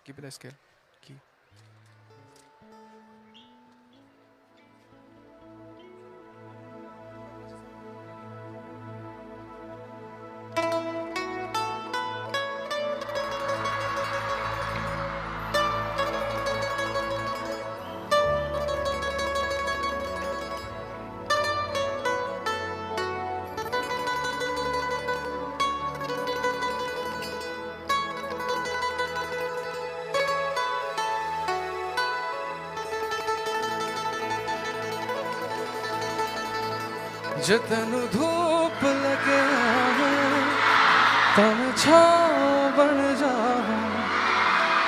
Keep it a scale. Key. जतनु धूप लगे तम छाँव बन जाऊं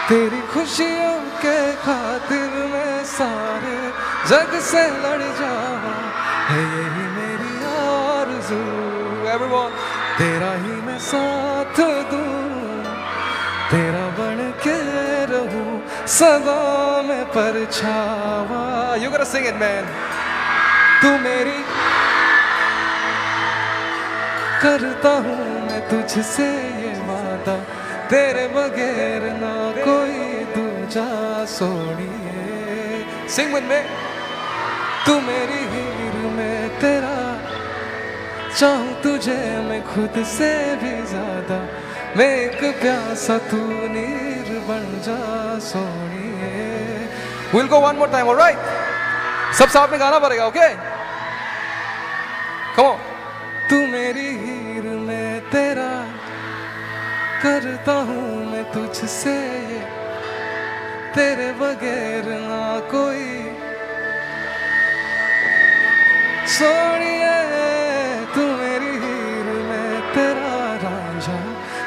तेरी खुशियों के खातिर मैं सारे जग से लड़ जाऊं है यही मेरी आरज़ू everyone तेरा ही मैं साथ दूं तेरा बन के रहूं सदा में परछावा you gotta sing it man तू मेरी करता हूँ मैं तुझसे ये वादा तेरे बगैर ना कोई दूजा सोनिए Sing with me तू मेरी हीर में तेरा चाहूँ तुझे मैं खुद से भी ज्यादा मैं एक प्यासा तू नीर बन जा सोनिए We'll go one more time alright सब साथ में गाना पड़ेगा okay Come on तू मेरी हीर में तेरा करता हूँ मैं तुझसे तेरे बगैर ना कोई सोनिए तू मेरी हीर में तेरा रांझा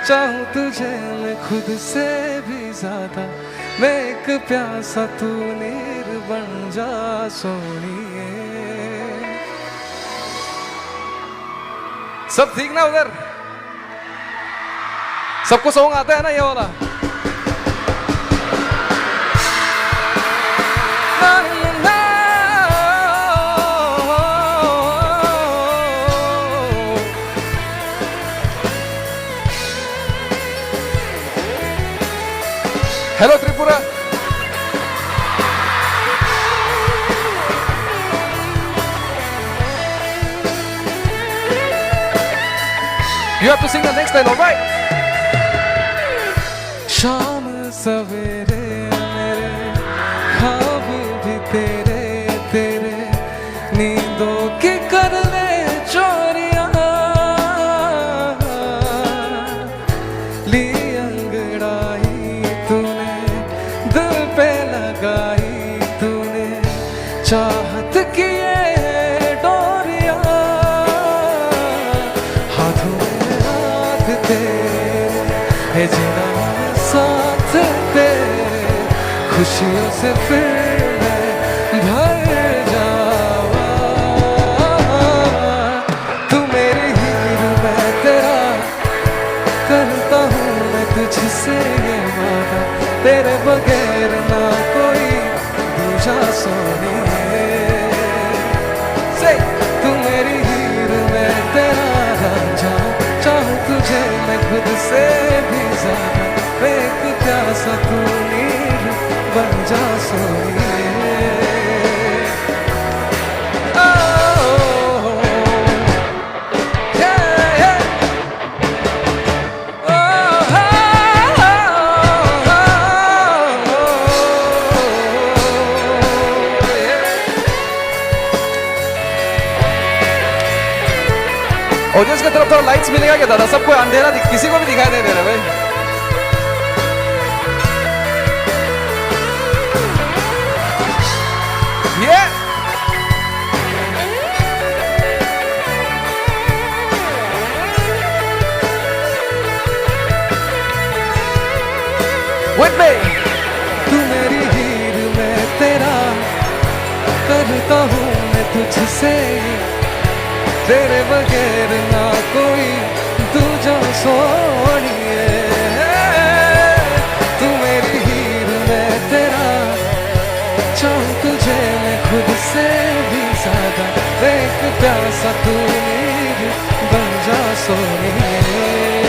चाहूँ तुझे मैं खुद से भी ज्यादा मैं एक प्यासा तू नीर बन जा सोनिए सब ठीक ना उधर सबको सॉन्ग आता है ना ये वाला hello Tripura You have to sing the next line, all right? शाम सवेरे मेरे ख्वाब भी तेरे तेरे नींदों की कर ले चोरियां ली अंगड़ाई तूने दिल पे लगाई तूने चाहत की ये डोरियां हाथों में हाथ तेरे है जीना साथ तेरे खुशियों से फिर मैं भर जावा तू मेरी हीर मैं तेरा करता हूँ मैं तुझसे ये वादा तेरे बगैर ना कोई दूजा सोनिए तू मेरी हीर मैं तेरा रांझा चाहूँ तुझे मैं खुद से भी ज्यादा एक प्यासा तू नीर बन जा सोनिए ऑडियंस की तरफ थोड़ा लाइट्स मिलेगा क्या दादा सबको अंधेरा किसी को भी दिखाई नहीं दे रहा भाई Yeah. With me. तू मेरी हीर मैं तेरा करता हूँ मैं तुझसे तेरे बगैर ना कोई दूजा सोनिए तू मेरी हीर मैं तेरा चाहूँ तुझे मैं खुद से भी ज्यादा एक प्यासा तू नीर बन जा सोनिए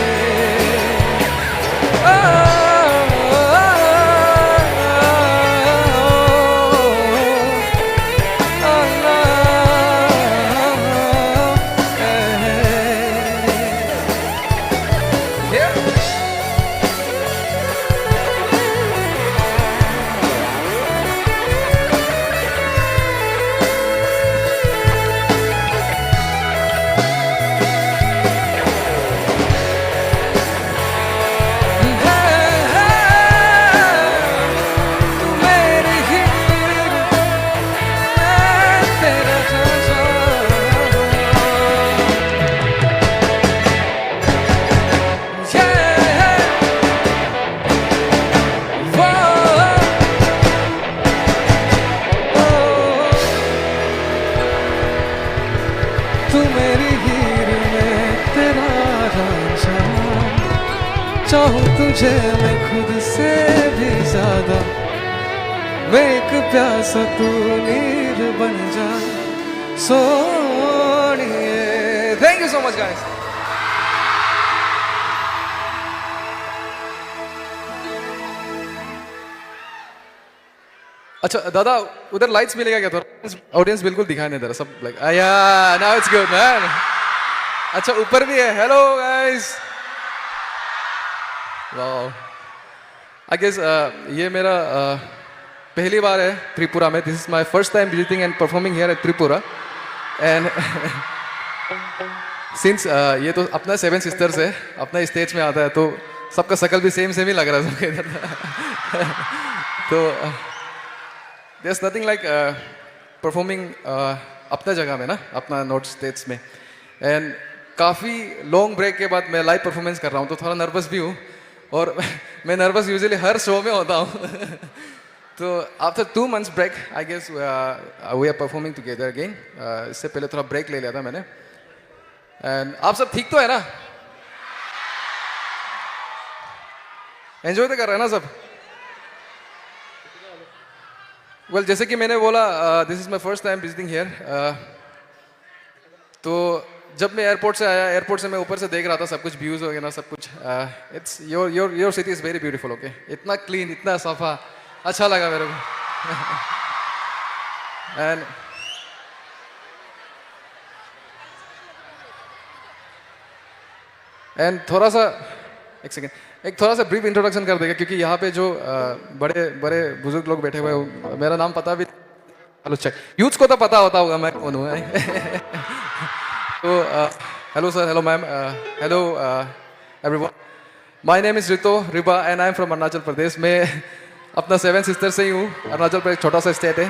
तुझे मैं खुद से भी ज्यादा, वे एक प्यासा तू नीर बन जा सोनिए। Thank you so much guys. अच्छा दादा, उधर लाइट्स मिलेगा क्या थोड़ा? ऑडियंस बिल्कुल दिखाई नहीं दे रहा, सब लाइक या नाउ इट्स गुड मैन। अच्छा ऊपर भी है। Hello guys, wow. I guess ये मेरा पहली बार है त्रिपुरा में। This is my first time visiting and performing here at Tripura. And since ये तो अपना सेवन सिस्टर्स है, अपना स्टेज में आता है तो सबका शकल भी सेम सेम ही लग रहा है सबके इधर। तो there's nothing like performing अपना जगह में ना, अपना नॉर्थ स्टेट्स में। एंड काफ़ी लॉन्ग ब्रेक के बाद मैं लाइव परफॉर्मेंस कर रहा हूँ तो थोड़ा नर्वस भी हूँ। और मैं नर्वस यूजुअली हर शो में होता हूँ। तो after 2 months break I guess we are performing together again. इससे पहले थोड़ा ब्रेक ले लिया था मैंने। एंड आप सब ठीक तो है ना? एंजॉय तो कर रहे हैं ना सब? वेल जैसे कि मैंने बोला, this is my first time visiting here. तो जब मैं एयरपोर्ट से आया, एयरपोर्ट से मैं ऊपर से देख रहा था सब कुछ, व्यूज़ वगैरह सब कुछ। It's your city is very beautiful. Okay, इतना क्लीन, इतना सफा, अच्छा लगा मेरे को। एंड थोड़ा सा एक सेकेंड, एक थोड़ा सा ब्रीफ इंट्रोडक्शन कर देगा क्योंकि यहाँ पे जो बड़े बड़े बुजुर्ग लोग बैठे हुए हैं, मेरा नाम पता भी, हेलो चेक, यूथ्स को तो पता होता होगा मैं कौन हूँ। तो hello sir, hello ma'am, hello everyone, my name is Rito Riba and I am from Arunachal Pradesh. मैं अपना सेवन सिस्टर से ही हूँ। अरुणाचल प्रदेश छोटा सा स्टेट है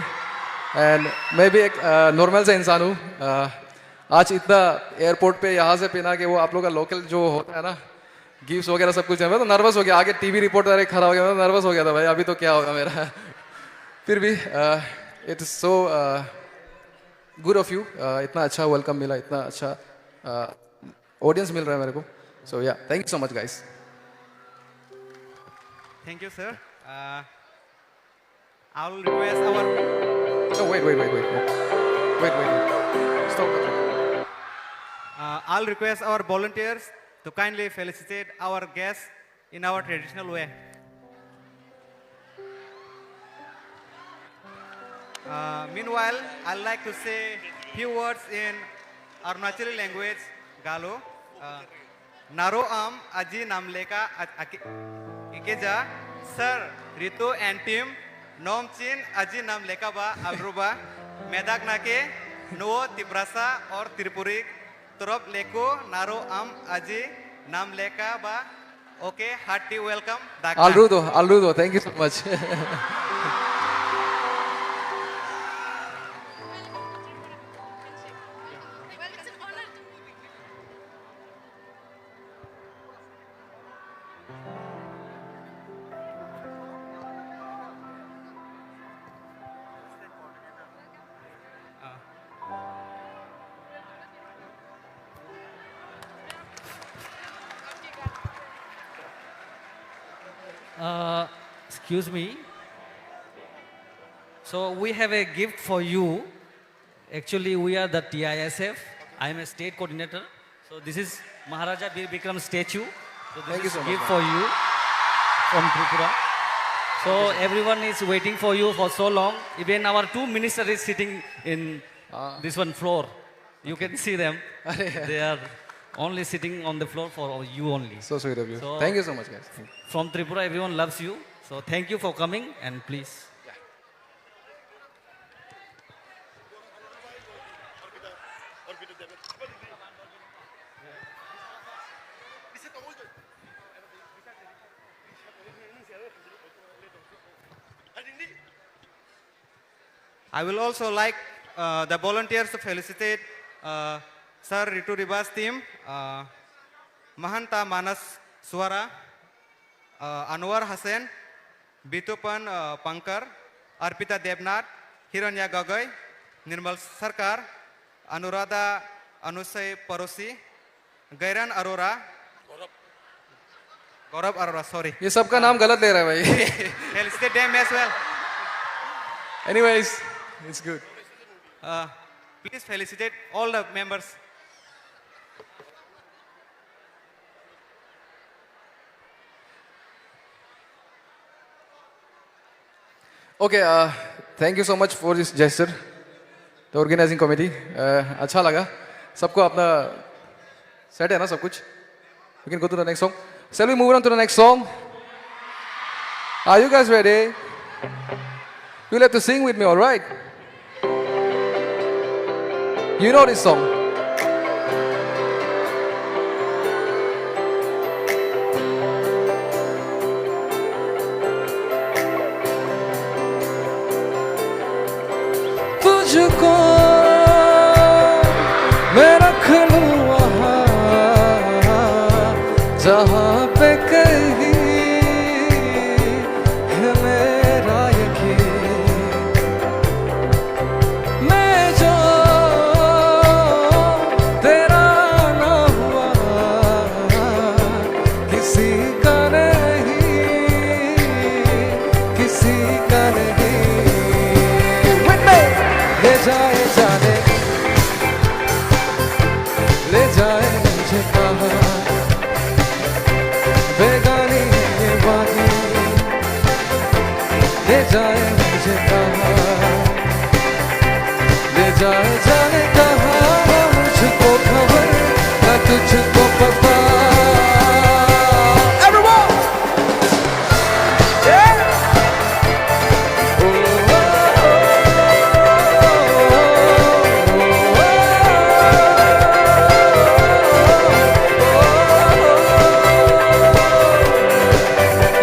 एंड मैं भी एक नॉर्मल सा इंसान हूँ। आज इतना एयरपोर्ट पे यहाँ से पीना कि वो आप लोग का लोकल जो होता है ना, गिफ्ट्स वगैरह सब कुछ है, मैं तो नर्वस हो गया। आगे टीवी रिपोर्टर खड़ा हो गया, मैं तो नर्वस हो गया था भाई, अभी तो क्या होगा मेरा। फिर भी it is so good of you, इतना अच्छा वेलकम मिला, इतना अच्छा ऑडियंस मिल रहा है मेरे को। सो या, thank you so much guys. Thank you, sir. I will request our. No, wait. Stop. I'll request our volunteers to kindly felicitate our guests in our traditional way. Meanwhile, I'd like to say few words in Arunachali language, Galo. Naro am aji namleka ikeja sir Ritu and team nom chin aji namleka ba alruba medak nake no tibrasa or tirpurik Torop leko naro am aji namleka ba. Okay, hearty welcome. Alrudo, thank you so much. Excuse me. So we have a gift for you. Actually, we are the TISF. I am a state coordinator. So this is Maharaja Bir Bikram statue. So this Thank you is so a much, gift for you from Tripura. So everyone is waiting for you for so long. Even our 2 ministers is sitting in this one floor. You can see them. They are only sitting on the floor for you only. So sweet of you. So- Thank you so much guys. From Tripura, everyone loves you. So thank you for coming and please. I will also like the volunteers to felicitate Sir Ritu Riba's team, Mahanta Manas Swara, Anwar Hussain, Bitupan Pankar, Arpita Devnath, Hiranya Gagoi, Nirmal Sarkar, Anuradha Anusay Parosi, Gairan Arora, Gaurav Arora, sorry. ये सबका नाम गलत ले रहा है भाई. Felicitate them as well. Anyways, it's good. Please felicitate all the members. Okay, thank you so much for this gesture. The organizing committee. अच्छा लगा. सबको अपना सेट है ना सब कुछ. We can go to the next song. Shall we move on to the next song? Are you guys ready? You'll have to sing with me, all right? You know this song. तुझको मैं रख लूं वहाँ जहाँ पे कहीं है मेरा यकीन. मैं जो तेरा ना हुआ किसी का नहीं, किसी का नहीं. ले जाए जाने, ले जाए मुझे कहाँ, बेगानी है ये वादी. ले जाए मुझे कहाँ, ले जाए जाने कहाँ, मुझको खबर न तुझको पता. Everyone! Yeah!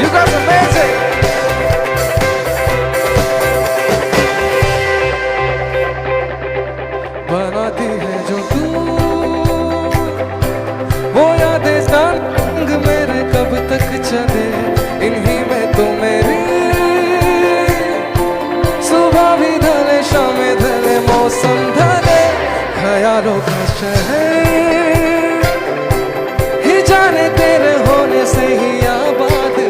You guys are amazing. बनाती है जो तू वो यादें संग मेरे कब तक चले. इन्हीं में तो मेरी सुबह भी ढले, शाम ढले, मौसम ढले, ख्यालों का शहर ही जाने तेरे होने से ही आबाद है.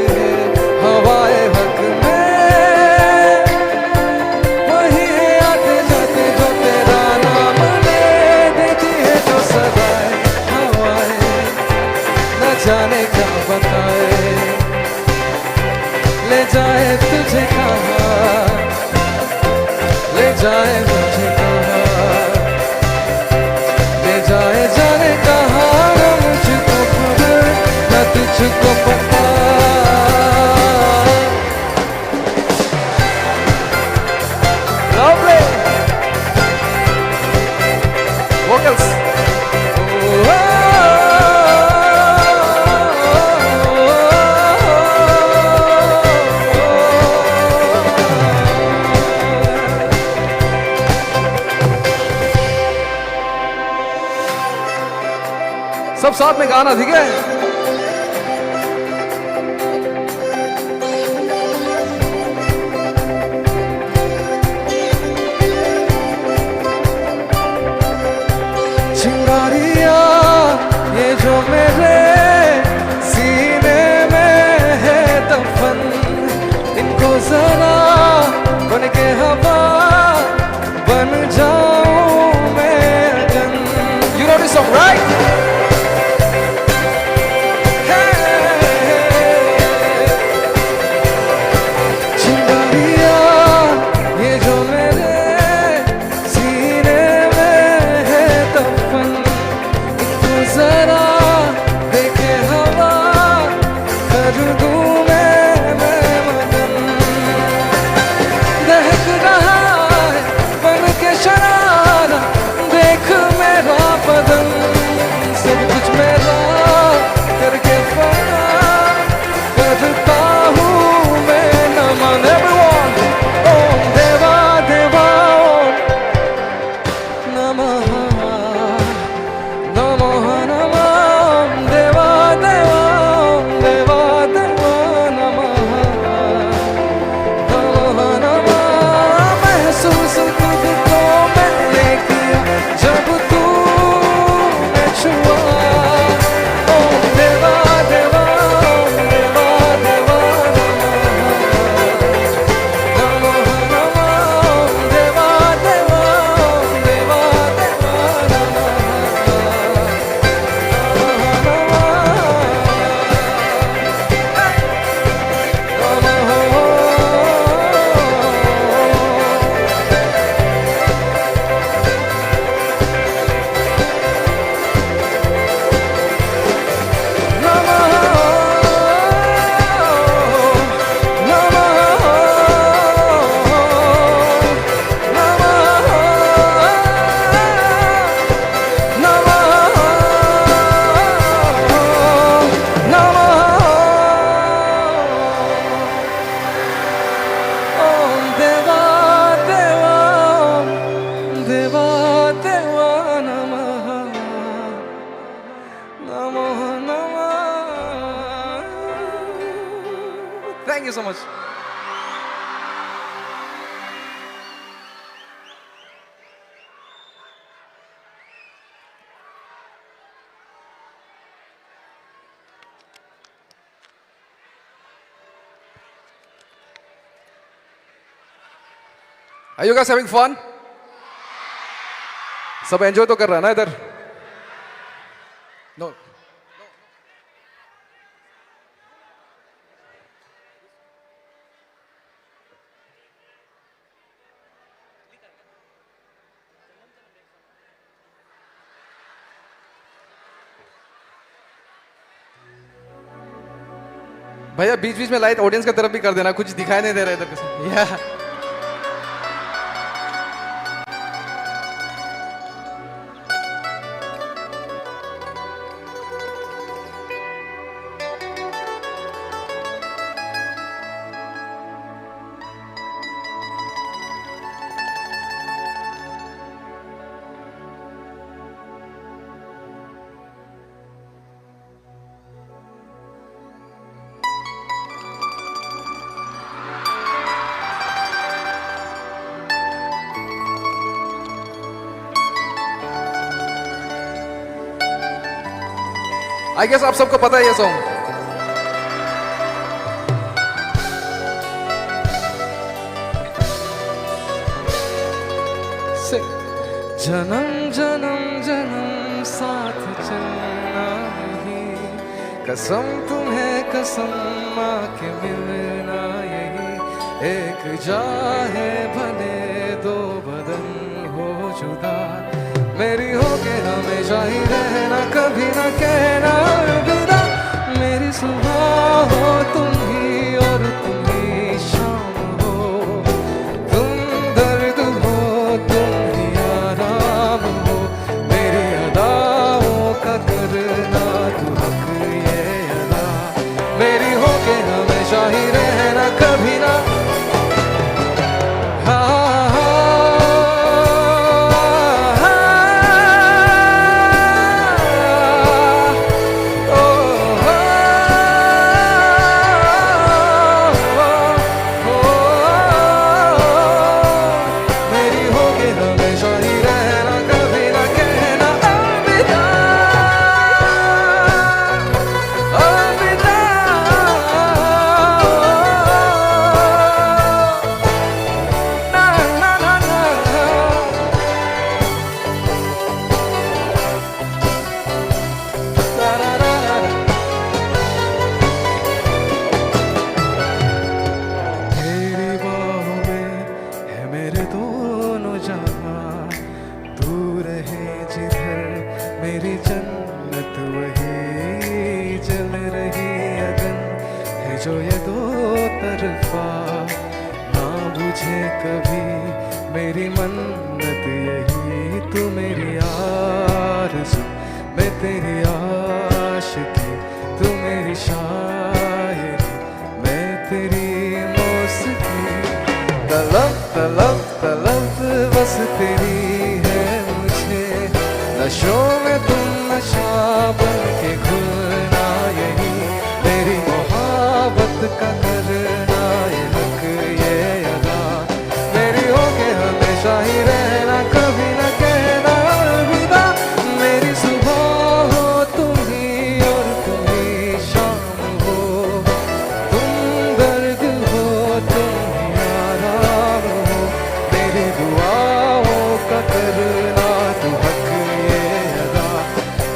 हवाए हक में वही है आते जाते जो तेरा नाम ले देती है जो सदाए हवाए न जाने क्या बताए. ले जाए तुझे कहाँ, ले जाए मुझे कहाँ, ले जाए जाने कहाँ, मुझको खबर न तुझको पता. Lovely vocals. सब साथ में गाना, ठीक है? चिंगारिया ये जो मेरे सीने में है दफन, इनको जरा बन के हवा बन जाऊं मैं अगन. You know this song, right? चिंगारिया ये जो मेरे सीने में है दफन, इनको जरा देखे हवा कर दूं मैं मगन. दहक रहा है बन के शरारा, देख मेरा बदन, सब कुछ मेरा करके फना करता हूँ मैं नमन. Everyone, ओम देवा देवा ओम नमः, नमः नमः, ओम देवा देवा ओम देवा देवा thank you so much. Are you guys having fun? सब एंजॉय तो कर रहा है ना इधर? No. भैया बीच बीच में लाइट ऑडियंस की तरफ भी कर देना, कुछ दिखाई नहीं दे रहा इधर किसी. या आई गेस आप सबको पता है ये सॉन्ग. जन्म जन्म जन्म साथ चलना यही, कसम तुम्हें कसम माँ के मिलना यही. एक जा है भले दो बदन हो जुदा, मेरी हो के हमेशा ही रहना, कभी ना कहना अलविदा. मेरी सुबह हो तुम ही और तुम ही शाम हो, तुम दर्द हो तुम ही आराम हो. मेरी अदाओं का करना तू हक ये अदा, मेरी हो के हमेशा ही रहना, कभी ना. मेरी जन्नत वही जल रही अगन है, जो ये दो तरफा ना बुझे कभी. मेरी मन्नत यही तू मेरी आरज़ू, मैं तेरी आशिकी, तू मेरी शायरी, मैं तेरी मौसीकी. तलब तलब तलब बस तेरी है मुझे, नशों में तुम नशा बन के घुलना यही. मेरी मोहब्बत का करना ये हक ये अदा, मेरी हो के हमेशा ही रहना, कभी न कहना अलविदा. मेरी सुबह हो तुम ही और तुम ही शाम हो, तुम दर्द हो तुम ही आराम हो. मेरी दुआओं का करना तू हक ये अदा,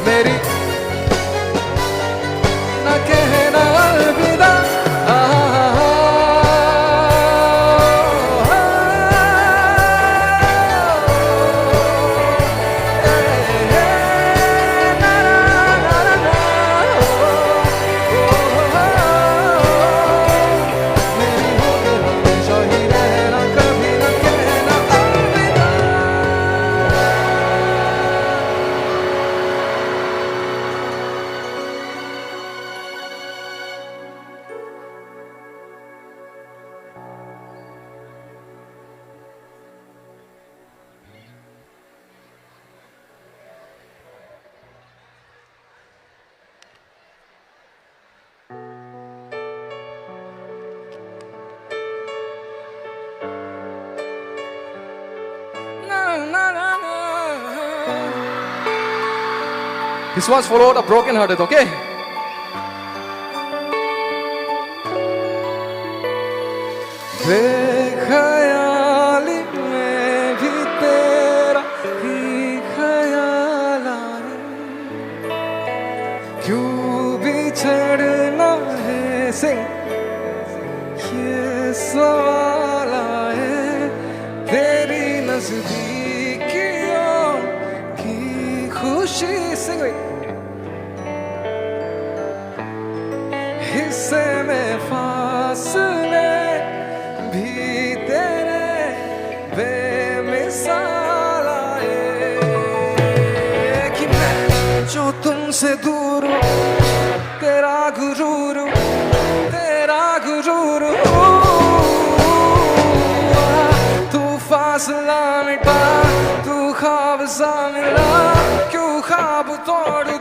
मेरी न कहना अलविदा. This one's followed a broken hearted, okay? बेख्याली में भी तेरा ही ख्याल आए, क्यों बिछड़ना है सिंह ये सवाल आए, तेरी नजदीकियों की खुशी सिंह हिस्से में फासले भी तेरे बेमिसाल आए, कि मैं जो तुमसे दूर हूँ तेरा गुरूर हूँ, तेरा गुरूर हूँ, तू फासला मिटा, तू ख्वाब सा मिला, क्यों ख्वाब तोड़ दूँ,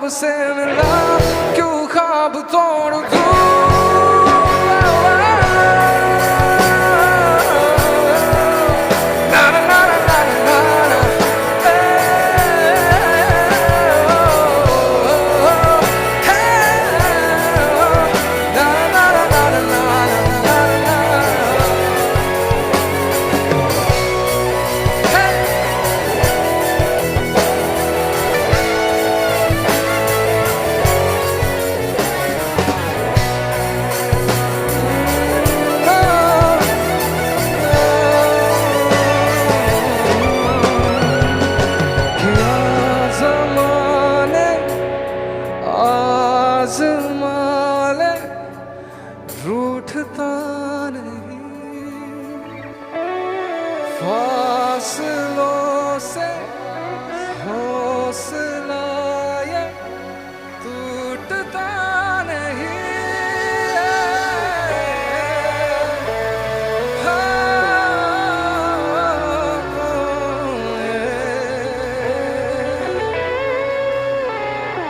से मिला, क्यों ख्वाब तोड़ दूँ, ना ना ना ना ना ना ना, ना ना ना ना ना ना। आज़माले रूठता नहीं, फासलों से हौसला ये टूटता नहीं,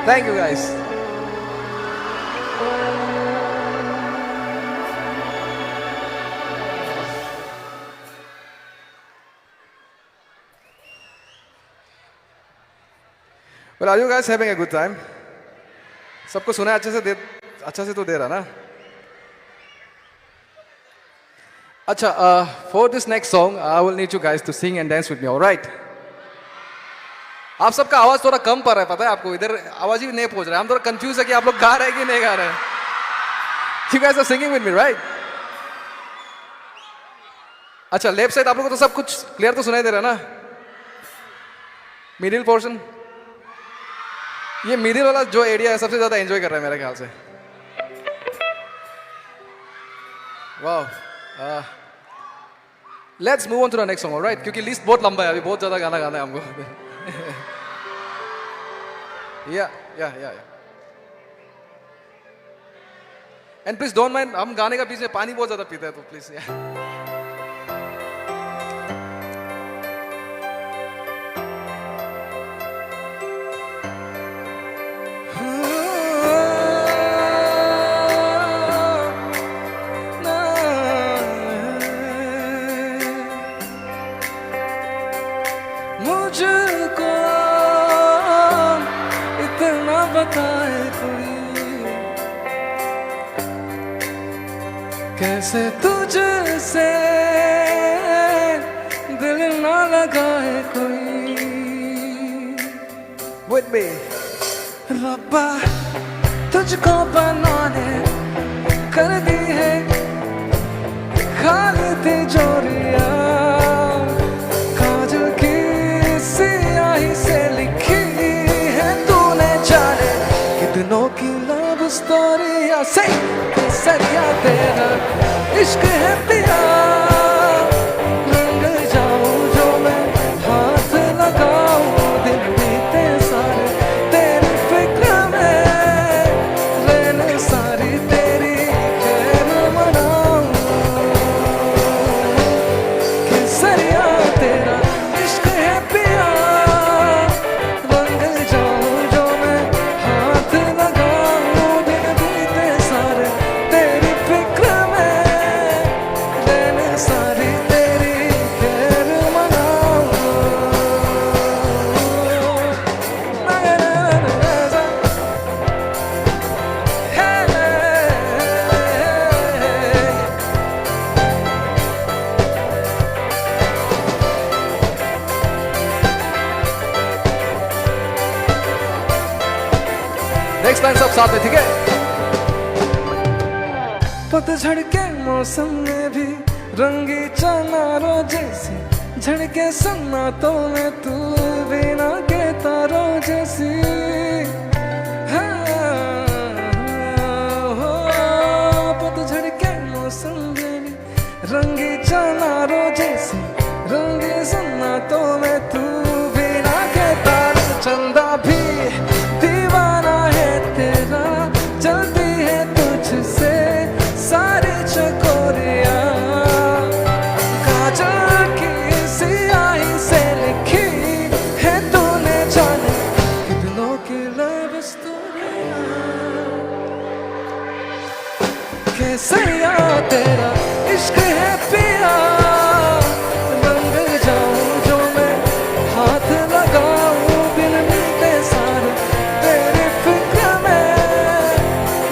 Thank you guys. Well, are you guys having a good time? सबको सुना है अच्छा से तो दे रहा ना? अच्छा, for this next song, I will need you guys to sing and dance with me, all right? आप सबका आवाज थोड़ा कम पड़ रहा है, पता है आपको? इधर आवाज ही नहीं पहुंच रहा है, हम थोड़ा कंफ्यूज है कि आप लोग गा रहे हैं कि नहीं गा रहे हैं. You guys are singing with me, right? अच्छा, लेफ्ट साइड आप लोगों को तो सब कुछ क्लियर तो सुनाई दे रहा है ना? मिडिल पोर्शन, ये मिडिल वाला जो एरिया है सबसे ज्यादा एंजॉय कर रहा है मेरे ख्याल से. वाह. Let's move on to the next song, alright? क्योंकि लिस्ट बहुत लंबा है, अभी बहुत ज्यादा गाना गाना है हमको. या एंड प्लीज डोंट माइंड, हम गाने का बीच में पानी बहुत ज्यादा पीते हैं तो प्लीज मुझको इतना बताए कोई, कैसे तुझसे दिल ना लगाए कोई। With me रब्बा तुझको बनाने कर दी है खाली तिजोरिया, काजल की स्याही से लिखी है तूने जाने कितनों की लव स्टोरिया से। केसरिया तेरा इश्क है पिया, रंग जाऊं जो मैं हाथ लगाऊं, दिन बीते सारे तेरी फिक्र में, रहने सारी तेरी खैर मनाऊं। केसरिया तेरा इश्क है पिया, रंग जाऊं जो मैं हाथ लगाऊं, दिन बीते सारे तेरी फिक्र में, रहने सारी तेरी खैर मनाऊं। नेक्स्ट लाइन सब साथ में, ठीक है। पतझड़ के मौसम में भी रंगी चनारों जैसी, झड़के सन्नाटों में तू बिना के तारों जैसी। हो पतझड़ के मौसम में भी रंगी चनारों जैसी, रंगी सन्नाटों में तू बिना के तारों। चंदा भी दीवाना है तेरा, चलती है तुझसे सारी चकोरिया, काजल की स्याही से लिखी है तूने जाने कितनों की लव स्टोरिया। केसरिया तेरा इश्क है पिया, रंग जाऊं जो मैं हाथ लगाऊं, दिन बीते सारे तेरी फिक्र में,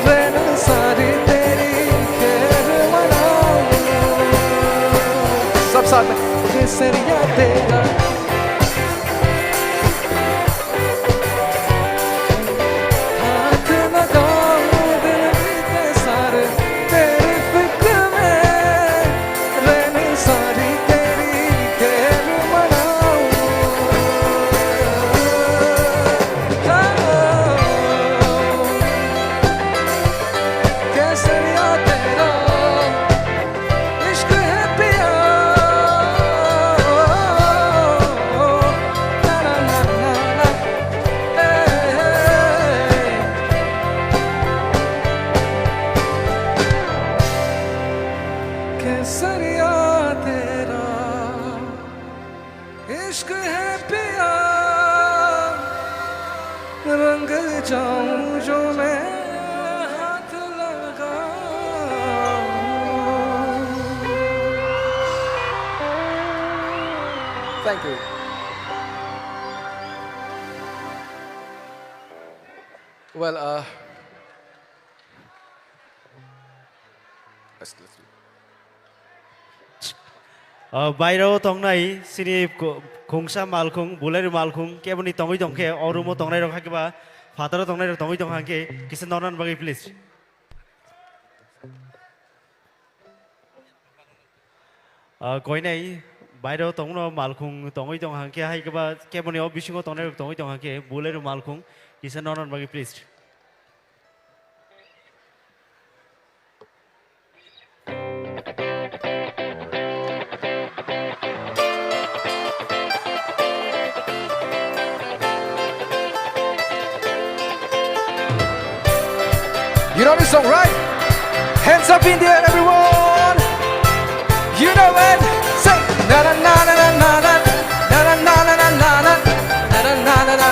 रहना सारी तेरी खैर मनाऊं। सब साथ में केसरिया तेरा हाथ लगाऊं, दिन बीते सारे तेरी फिक्र में, रहनी सारी तेरी खैर मनाऊं। केसरिया तेरा इश्क है पिया, ना ना ना ना ना, केसरिया तेरा इश्क है पिया, रंग जाऊं जो मैं हाथ लगाऊं। Thank you. वेल बाहिराव तंनाय सिनि खुंसा मालखुं बुलारि मालखुं केबनि तंगै तंखे औरुमो तंनाय रखा केबा फातारो तंनाय रख तंगै तंखांके किसे नरन बागै प्लीज कोइनाय बाहिराव तंगनो मालखुं तंगै तंखांके हाय केबा केबनि औ बिसिङो तंनाय रख तंगै तंखांके बुलारि मालखुं किसे नरन बागै please You know this song, right? Hands up in the air, everyone. You know it. Say na na na na na na na na na na na na na na na na na.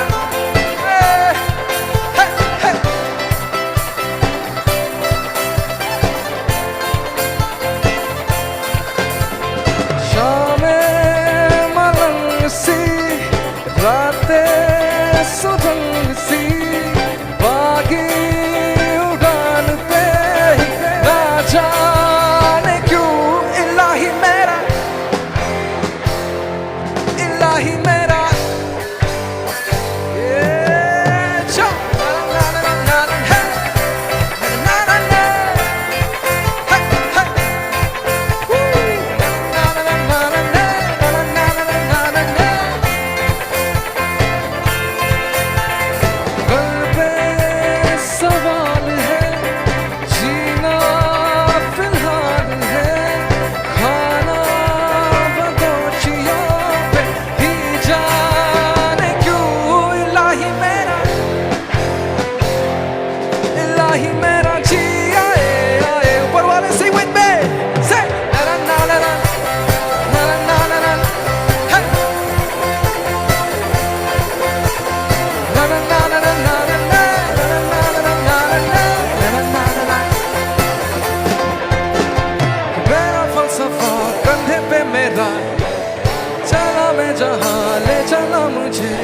Hey, hey, hey. शामें मलंग सी, रातें सुधंग सी, बागी उड़ान पे ना जाने क्यों इलाही मेरा ये चो ना ना ना ना ना है ना ना ना है है वू ना ना ना ना ना ना ना ना ना ना दिल पे सवाल है, जीना फिलहाल है, खाना बदोचियों पे ही जाने क्यों इलाही मेरा जी आए आए ऊपर वाले sing with me say na na na na na na na na hey na na na na na na na मेरा फलसफा कंधे पे मेरा, चला मैं जहाँ ले चला मुझे,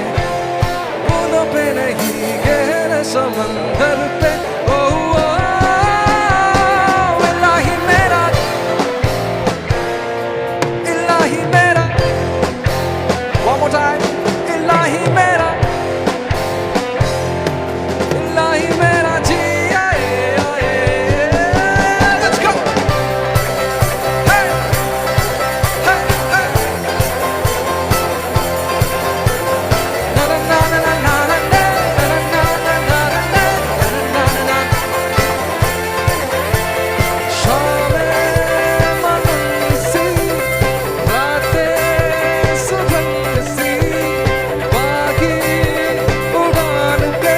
बूंदों पे नहीं गहरे समंदर पे ओ इलाही मेरा one more time इलाही मेरा जी आए आए let's go hey hey hey na na na na na na na na na na na शामें मलंग सी, रातें सुगंध सी, बागी उड़ान पे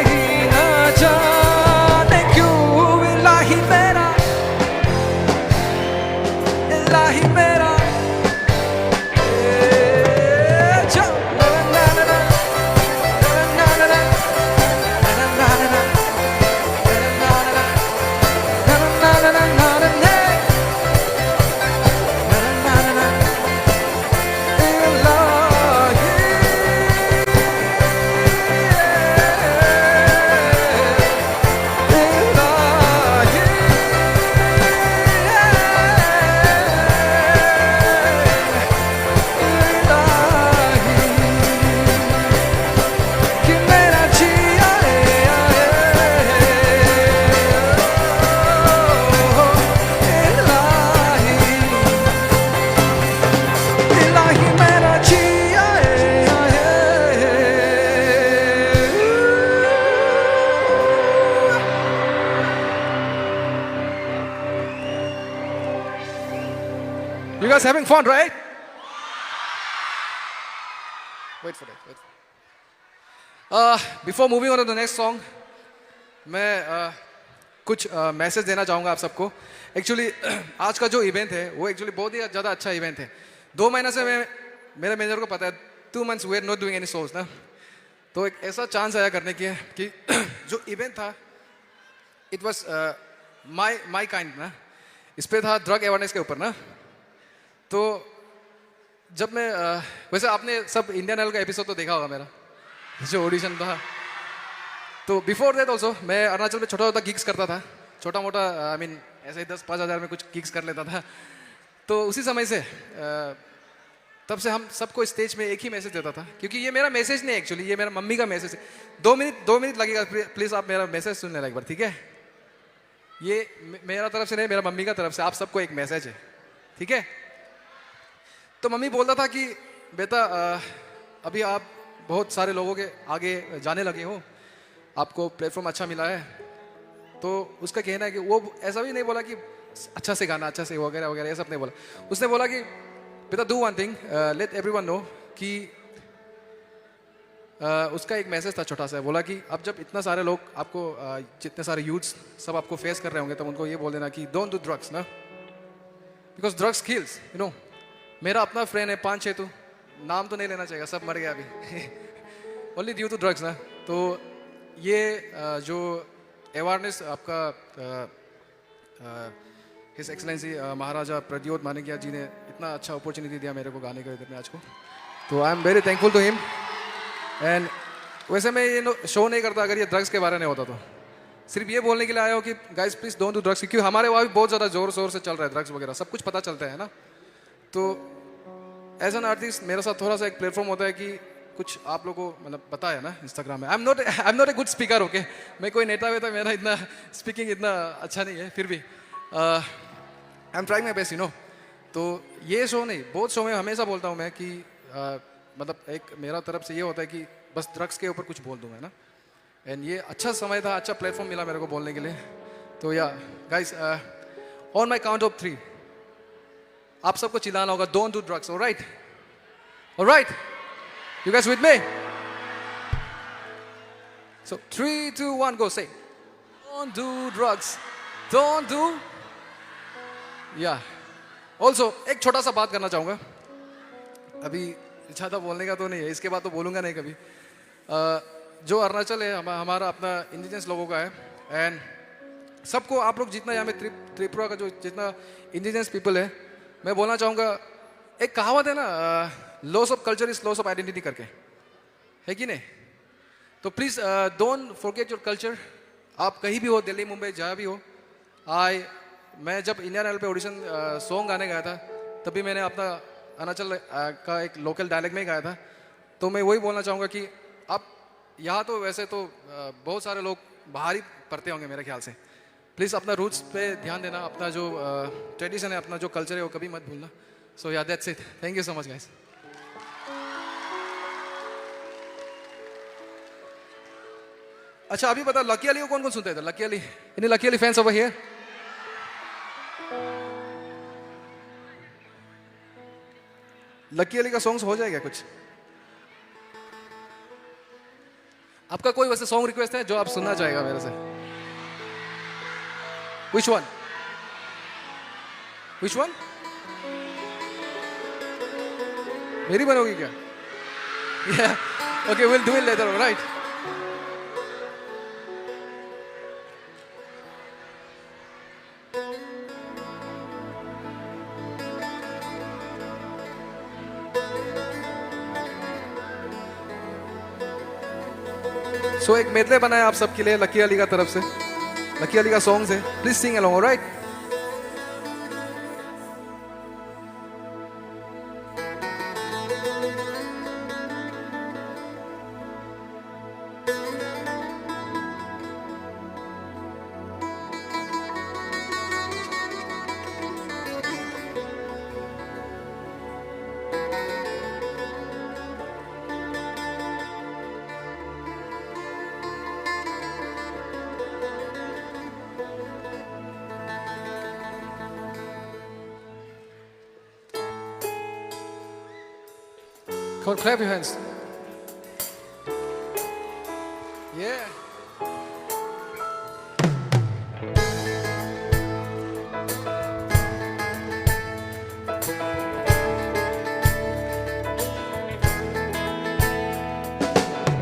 ही ना जाने क्यों इलाही मेरा चो ना ना ना ना ना ना ना ना ना ना ना You guys having fun, right? Wait for that. Before moving on to the next song, मैं कुछ मैसेज देना चाहूँगा आप सबको. एक्चुअली आज का जो इवेंट है वो एक्चुअली बहुत ही ज़्यादा अच्छा इवेंट है. 2 महीने से मेरे मैनेजर को पता है 2 months we are not doing any shows ना, तो एक ऐसा चांस आया करने की कि जो इवेंट था इट वॉज माई काइंड ना, इस पे था ड्रग अवेयरनेस के ऊपर ना. तो जब मैं वैसे आपने सब इंडियन आइडल का एपिसोड तो देखा होगा मेरा जो ऑडिशन था. तो बिफोर दैट ऑल्सो मैं अरुणाचल में छोटा छोटा गिग्स करता था, छोटा मोटा आई मीन ऐसे ही 10-5 हज़ार में कुछ गिग्स कर लेता था. तो उसी समय से तब से हम सबको स्टेज में एक ही मैसेज देता था, क्योंकि ये मेरा मैसेज नहीं एक्चुअली, ये मेरा मम्मी का मैसेज है. 2 मिनट लगेगा, प्लीज़ आप मेरा मैसेज सुन लेना एक बार, ठीक है? ये मेरा तरफ से नहीं, मेरा मम्मी का तरफ से आप सबको एक मैसेज है, ठीक है? तो मम्मी बोलता था कि बेटा अभी आप बहुत सारे लोगों के आगे जाने लगे हो, आपको प्लेटफॉर्म अच्छा मिला है. तो उसका कहना है कि वो ऐसा भी नहीं बोला कि अच्छा से गाना, अच्छा से वगैरह वगैरह, ये सब नहीं बोला. उसने बोला कि बेटा do one thing, let everyone know कि उसका एक मैसेज था छोटा सा, बोला कि अब जब इतना सारे लोग आपको जितने सारे यूथ्स सब आपको फेस कर रहे होंगे तब उनको ये बोल देना कि डोंट डू ड्रग्स ना, because drugs kills, you know. मेरा अपना फ्रेंड है 5-6, तो नाम तो नहीं लेना चाहिए, सब मर गया अभी ओनली ड्यू टू ड्रग्स ना। तो ये जो अवेयरनेस आपका हिज एक्सलेंसी महाराजा प्रद्योत मानिकिया जी ने इतना अच्छा अपॉर्चुनिटी दिया मेरे को गाने का इधर में आज को, तो I am very thankful to him. And वैसे मैं ये शो नहीं करता अगर ये ड्रग्स के बारे में होता, तो सिर्फ ये बोलने के लिए आया हो कि guys please don't do drugs, क्योंकि हमारे वहाँ भी बहुत ज़्यादा जोर शोर से चल रहा है ड्रग्स वगैरह, सब कुछ पता चलता है ना। तो एज एन आर्टिस्ट मेरे साथ थोड़ा सा एक प्लेटफॉर्म होता है कि कुछ आप लोगों को मतलब पता है ना इंस्टाग्राम में। I am not a good speaker, okay, मैं कोई नेता वेता, मेरा इतना स्पीकिंग इतना अच्छा नहीं है, फिर भी I am trying my best, you know. तो ये शो नहीं, बहुत शो में हमेशा बोलता हूँ मैं कि मतलब एक मेरा तरफ से ये होता है कि बस ड्रग्स के ऊपर कुछ बोल दूँ मैं ना। एंड ये अच्छा समय था, अच्छा प्लेटफॉर्म मिला मेरे को बोलने के लिए। तो yeah guys, on my count of 3 आप सबको चिल्लाना होगा don't do drugs, alright? Alright, you guys with me? So 3, 2, 1 go, say don't do drugs, don't do. Yeah also एक छोटा सा बात करना चाहूँगा, अभी इच्छा था बोलने का तो नहीं है, इसके बाद तो बोलूँगा नहीं कभी। जो अरुणाचल है हमारा अपना इंडिजिनस लोगों का है, एंड सबको आप लोग जितना यहाँ में त्रिपुरा का जो जितना इंडिजिनस पीपल है, मैं बोलना चाहूँगा, एक कहावत है ना, loss of culture is loss of identity करके, है कि नहीं? तो please don't forget your culture. आप कहीं भी हो, दिल्ली मुंबई जहाँ भी हो। मैं जब इंडियन आइडल पे ऑडिशन सॉन्ग गाने गया था, तभी मैंने अपना अरुणाचल का एक लोकल डायलेक्ट में ही गाया था। तो मैं वही बोलना चाहूँगा कि आप यहाँ तो वैसे तो बहुत सारे लोग बाहर ही पढ़ते होंगे मेरे ख्याल से, प्लीज़ अपना रूट्स पे ध्यान देना, अपना जो ट्रेडिशन है, अपना जो कल्चर है वो कभी मत भूलना। सो या that's it, thank you so much guys. अच्छा अभी बता, लकी अली को कौन कौन सुनते थे? लकी अली, इन्हें lucky Ali fans over here? Lucky Ali का सॉन्ग्स हो जाएगा कुछ? आपका कोई वैसे सॉन्ग रिक्वेस्ट है जो आप सुनना चाहेगा मेरे से? Which one? Which one? मेरी बनोगी क्या? Yeah. Okay, we'll do it later, all right? सो एक मेडले बनाया आप सबके लिए लकी अली का तरफ से, लकी अली का सॉन्ग है, please sing along, alright? Come on, clap your hands. Yeah.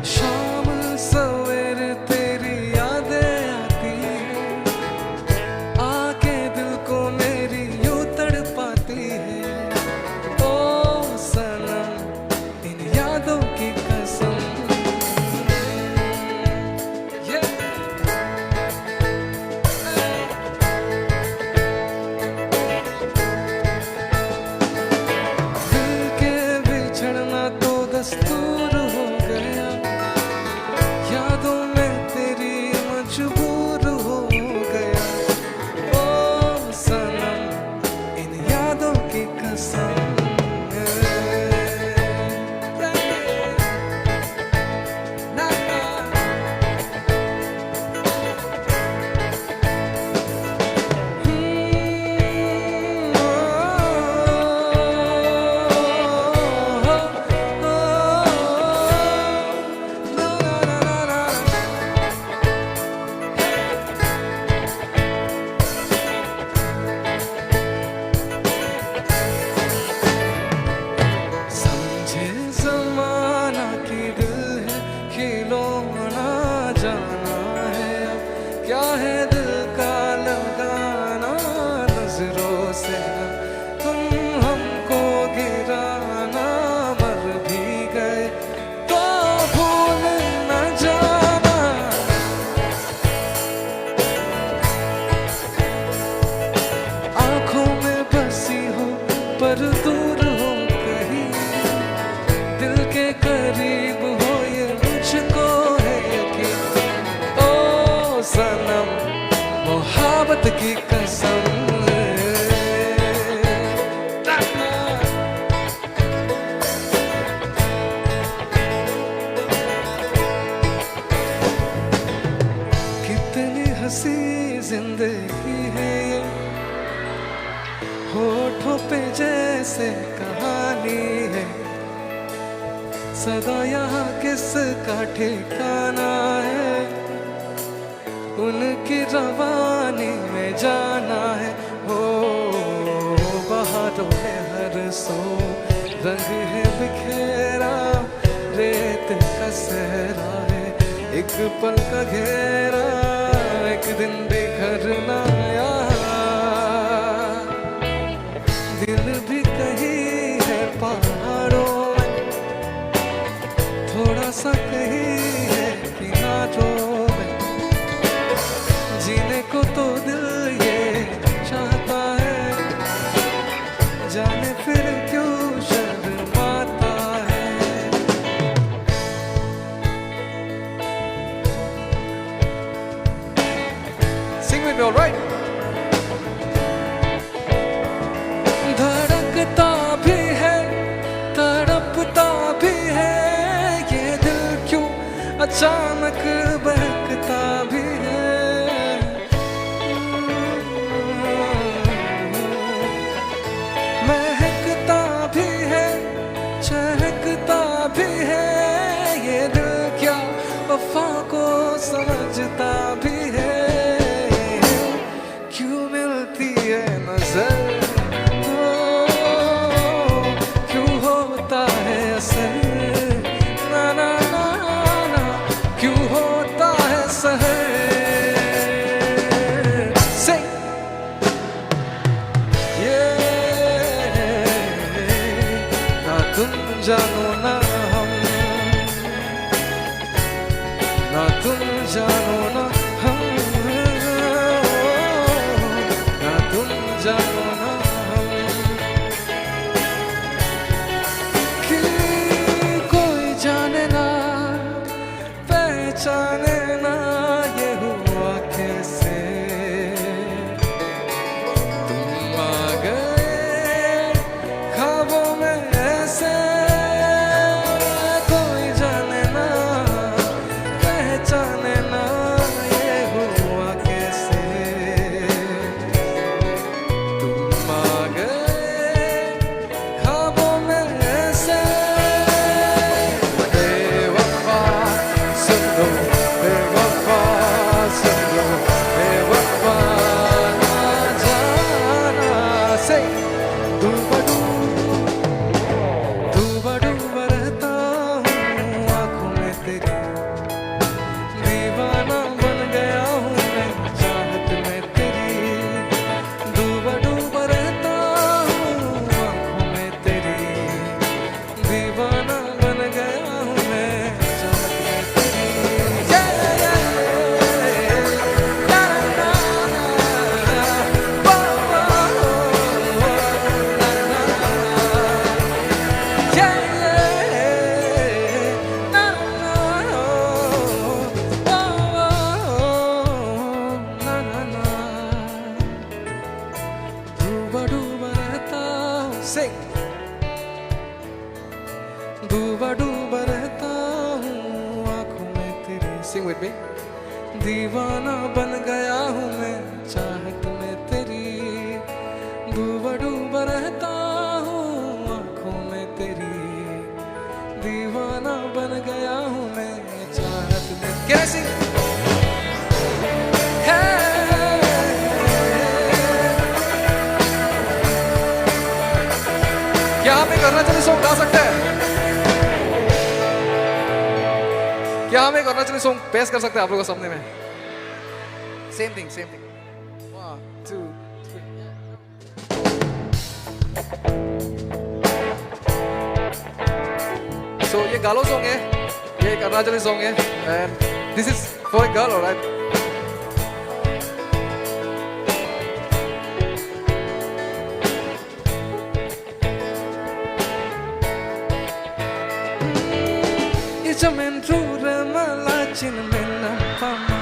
शाम सवेरे तेरी यादें आती है, आके दिल को मेरी यूं तड़पाती है। ओ सनम इन यादों अगर दूर हो कहीं दिल के करीब हो ये मुझको है यकीन। ओ सनम मोहब्बत की कसम कितनी हंसी जिंदगी है ये, होठों पे जैसे कहानी है, सदा यहाँ किसका ठिकाना है, उनकी रवानी में जाना है। हो बहारों में हर सो रंग है बिखेरा, रेत का सहरा है एक पल का घेरा, एक दिन बिखरना यहाँ, दिल भी कहीं है पहाड़ों में, थोड़ा सा कहीं है किनारों में, जीने को तो दिल ये चाहता है, जाने फिर क्यों शर्माता है। Sing with me, all right? धड़कता भी है तड़पता भी है ये दिल, क्यों अचानक बहकता भी है। महकता भी है चहकता भी है ये दिल, क्या वफा को समझता भी है। क्यों मिलती है नजर, क्यों होता है असर, ना ना ना ना, क्यों होता है सहर। Sing. Yeah. ना तुम जानो ना हम, ना तुम जानो ना हम, ना तुम जानो ना हम, कि कोई जाने ना पहचाने ना ये हुआ कैसे, तुम आ गए ख्वाबों में ऐसे, कोई जाने ना पहचाने ना ये हुआ कैसे, तुम आ गए ख्वाबों में ऐसे। बेवफा सुन लो, बेवफा सुन लो, बेवफा ना जाना से तू बडू रहता हूँ आँखों में तेरी, दीवाना बन गया हूँ मैं चाहत में तेरी, डूबा रहता हूँ आँखों में तेरी, दीवाना बन गया हूँ मैं चाहत में तेरी। Yeah, yeah, yeah. Na, na, na, na. Oh, oh, oh, na, na, na. Yeah, yeah. Na, na, oh, na, na, na. डूबा रहता हूँ, sing. डूबा रहता हूँ आँखों में तेरी, sing with me. दीवाना बन गया हूँ मैं चाहत में तेरी, डूबा रहता हूँ आँखों में तेरी, दीवाना बन गया हूँ मैं चाहत में। कैसी क्या हम एक अरुणाचली सॉन्ग गा सकते हैं? क्या हम एक अरुणाचली सॉन्ग पेश कर सकते हैं आप लोगों के सामने में? Same thing 1, 2, 3। सो ये गालो सॉन्ग है, ये एक अरुणाचली सॉन्ग है, and this is for a girl, alright? mentrure malachin mena pama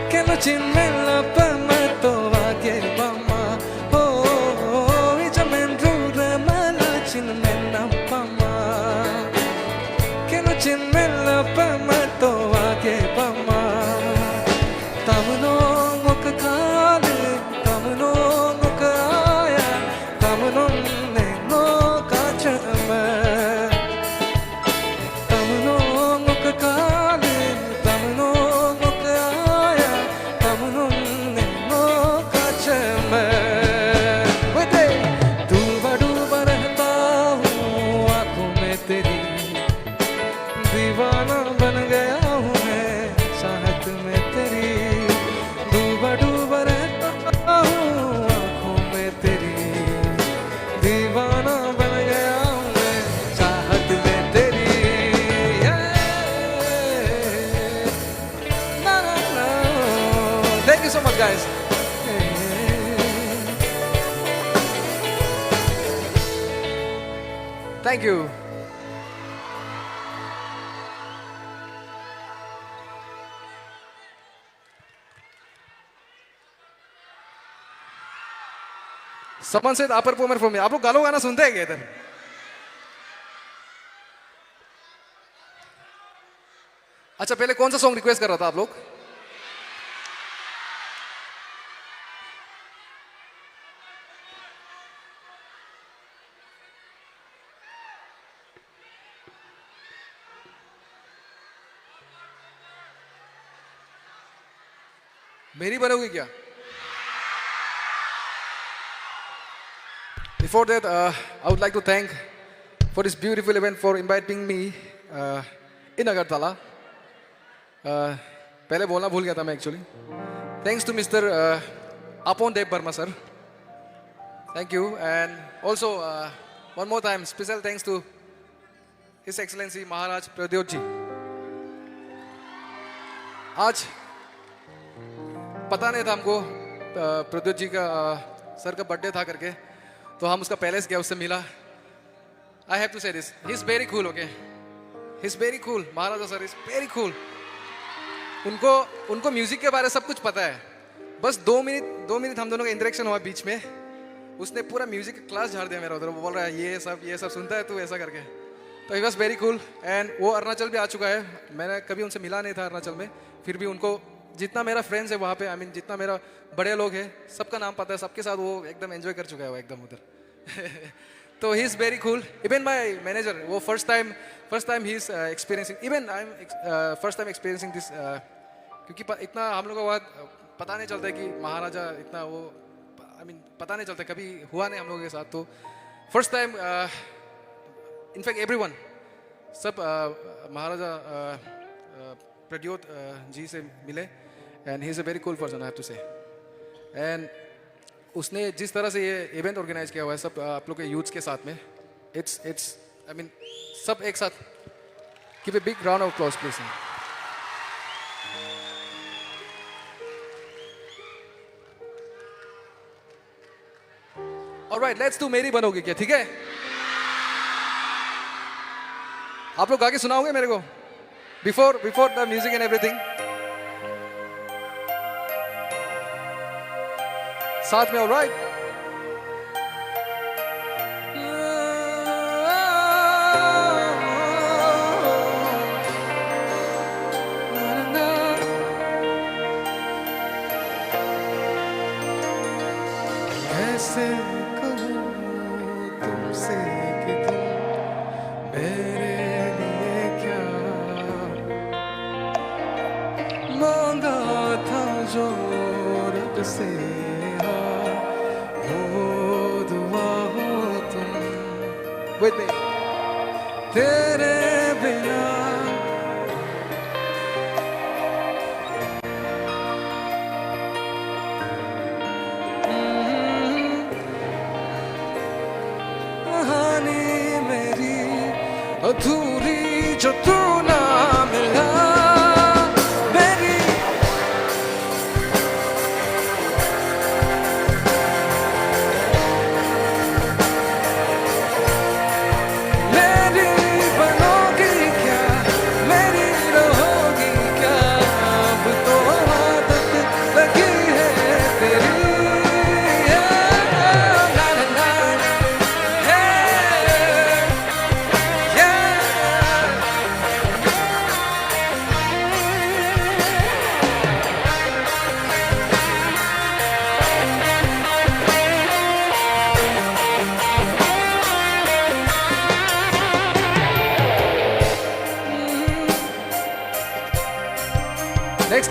Keno chin mela pama to age pama Oh ija mentrure malachin mena pama Keno chin mela pama to age pama Tamno ngok kale tamno ngok aya tamno ne ngok achama दीवाना बन गया हूँ मैं चाहत में तेरी डूबा डूबा रहता हूँ आँखों में तेरी दीवाना बन गया हूँ मैं चाहत में तेरी ना ना ना thank you so much guys thank you Someone said upper performer for me. आप लोग गालो गाना सुनते हैं क्या इधर? अच्छा पहले कौन सा सॉन्ग रिक्वेस्ट कर रहा था आप लोग? मेरी बनोगी क्या? Before that, I would like to thank for this beautiful event for inviting me in Agartala. पहले बोलना भूल गया था मैं actually. Thanks to Mr. Apon Dev Burma sir. Thank you, and also one more time special thanks to His Excellency Maharaj Pradyot ji. आज पता नहीं था हमको प्रद्योत जी का सर का बर्थडे था करके तो हम उसका पैलेस गया उससे मिला आई हैव टू से this he is very cool okay he is very cool Maharaja sir is very cool उनको म्यूजिक के बारे में सब कुछ पता है बस 2 मिनट हम दोनों का इंटरेक्शन हुआ बीच में उसने पूरा म्यूजिक का क्लास झाड़ दिया मेरा उधर वो बोल रहा है ये सब सुनता है तू ऐसा करके तो he was very cool and वो अरुणाचल भी आ चुका है मैंने कभी उनसे मिला नहीं था अरुणाचल में फिर भी उनको जितना मेरा फ्रेंड्स है वहाँ पे आई मीन जितना मेरा बड़े लोग हैं सबका नाम पता है सबके साथ वो एकदम एंजॉय कर चुका है वो एकदम उधर तो he is very cool even my manager वो first time he is experiencing even I am first time experiencing this क्योंकि इतना हम लोगों को पता नहीं चलता है कि महाराजा इतना वो आई मीन पता नहीं चलता कभी हुआ नहीं हम लोगों के साथ तो फर्स्ट टाइम इनफैक्ट एवरीवन सब महाराजा प्रद्योत जी से मिले and he is a very cool person I have to say and उसने जिस तरह से ये इवेंट ऑर्गेनाइज किया हुआ है सब आप लोग के यूथ्स के साथ में इट्स आई मीन सब एक साथ give a big round of applause please alright let's do मेरी बनोगे क्या ठीक है आप लोग गा के सुनाओगे मेरे को before the music and everything साथ में ऑलराइट कैसे कहूँ तुमसे कि तुम मेरे लिए क्या मांगा था जो रब से वो दुआ हो तुम विद मी तेरे बिना कहानी मेरी अधूरी जो तू ना मिला मेरी मेरी बनोगी क्या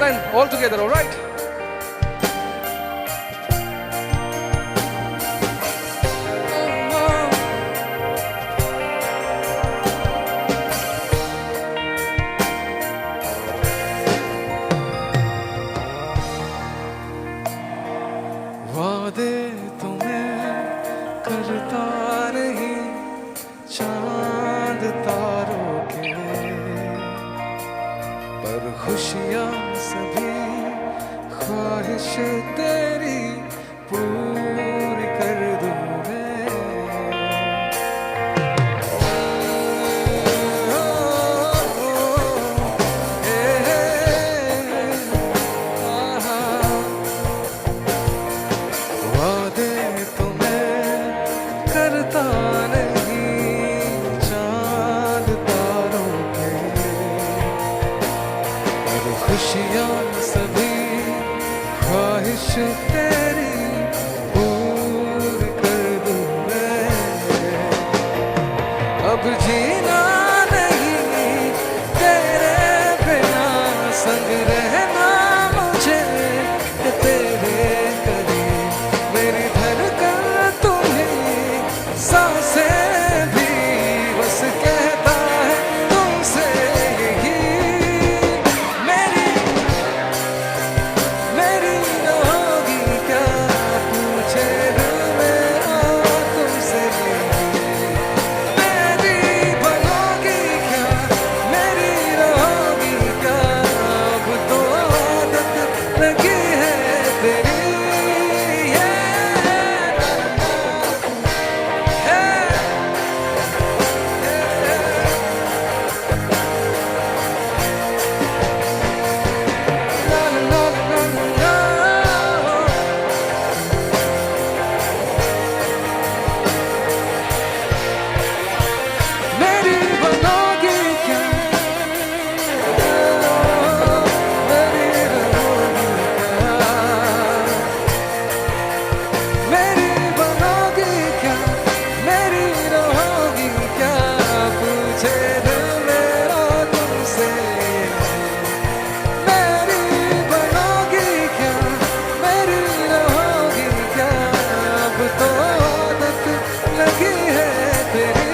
line all together, all right? वादे तो मैं करता नहीं चांद तारों के, पर खुशियाँ सभी ख्वाहिश तेरी पूरी कर दूँ मैं। वादे तो मैं करता नहीं चांद तारों के, और खुशियाँ सभी ख्वाहिश तेरी पूरी कर दूँ मैं। अब जीना नहीं तेरे बिना, संग रहना मुझे तेरे करीब, मेरी धड़कन तुम्हें सांसें भी बस कहता है तुमसे यही। मेरी मेरी होगी क्या पूछे दिल मेरा तुमसे यही। मेरी बनोगी क्या, मेरी रहोगी क्या, अब तो आदत लगी है तेरी। मेरी बनोगी क्या, मेरी रहोगी क्या, मेरी बनोगी क्या, मेरी रहोगी क्या, पूछे दिल मेरा तुमसे। मेरी बनोगी क्या, मेरी रहोगी क्या, अब तो आदत लगी है तेरी।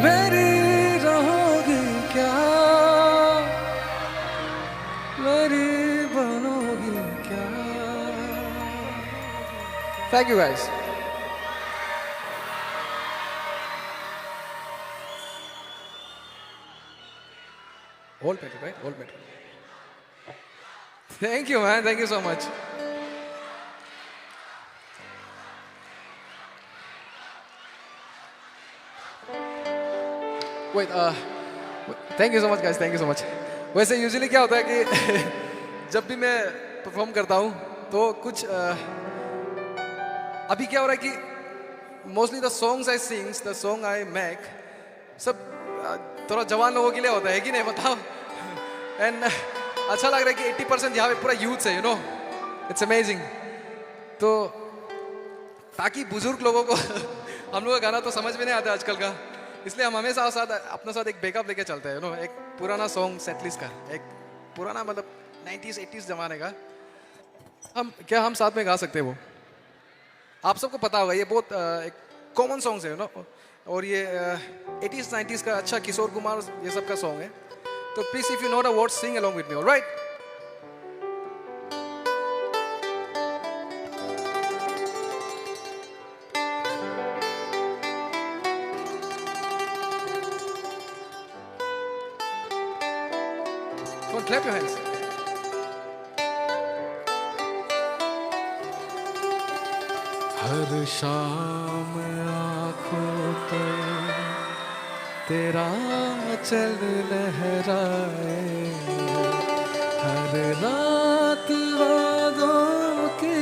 मेरी रहोगी क्या, मेरी बनोगी क्या। Thank you guys. All metal, right? All metal. Thank you, man. Thank you so much. Wait, thank you so much, guys. Thank you so much. वैसे यूजुअली क्या होता है कि जब भी मैं परफॉर्म करता हूँ तो कुछ अभी क्या हो रहा है कि mostly the songs I sings, the song I make, सब थोड़ा जवान लोगों के लिए होता है कि नहीं बताओ। एंड अच्छा लग रहा है कि 80% यहाँ पे पूरा यूथ है, यू नो, इट्स अमेजिंग। तो ताकि बुजुर्ग लोगों को हम लोग का गाना तो समझ में नहीं आता आजकल का, इसलिए हम हमेशा साथ अपने साथ एक बैकअप लेके चलते हैं, यू नो, एक पुराना सॉन्ग सेटलिस्ट का, एक पुराना मतलब 90s 80s जमाने का हम साथ में गा सकते हैं। वो आप सबको पता होगा, ये बहुत एक कॉमन सॉन्ग्स है, यू नो, और ये 80s 90s का अच्छा किशोर कुमार ये सब का सॉन्ग है। तो please if you know the words sing along with me, alright? Come on, clap your hands. हर शाम आँखों पे तेरा चल लहराए, हर रात वादों की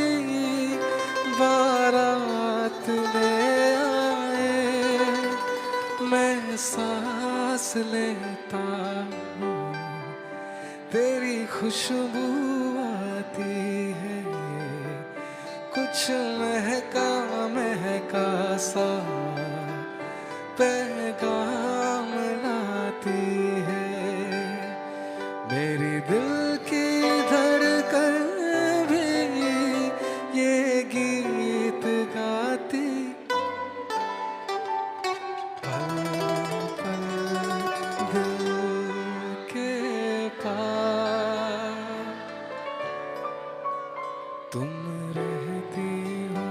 बारात ले आए। मैं सांस लेता हूँ तेरी खुशबू आती है, कुछ महका महका सा पैगाम लाती है। मेरी दिल की धड़कन भी ये गीत गाती, पल पल दिल के पास तुम रहती हो।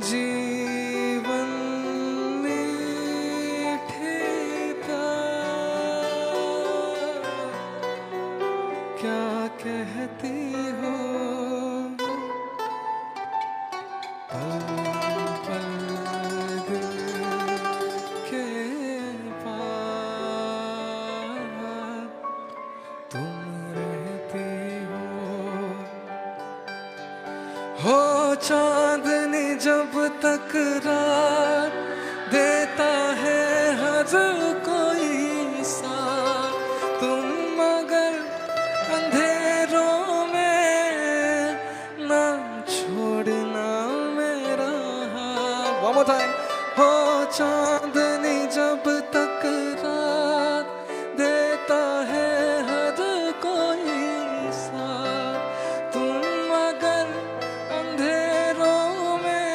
जीवन मीठे प्यार क्या कहती हो, पल पल दिल के पास तुम रहती हो चांदनी जब तक रात देता है हर कोई साथ, तुम मगर अंधेरों में ना छोड़ना मेरा हाथ। One more time. हो चांदनी जब तक रात देता है हर कोई साथ, तुम मगर अंधेरों में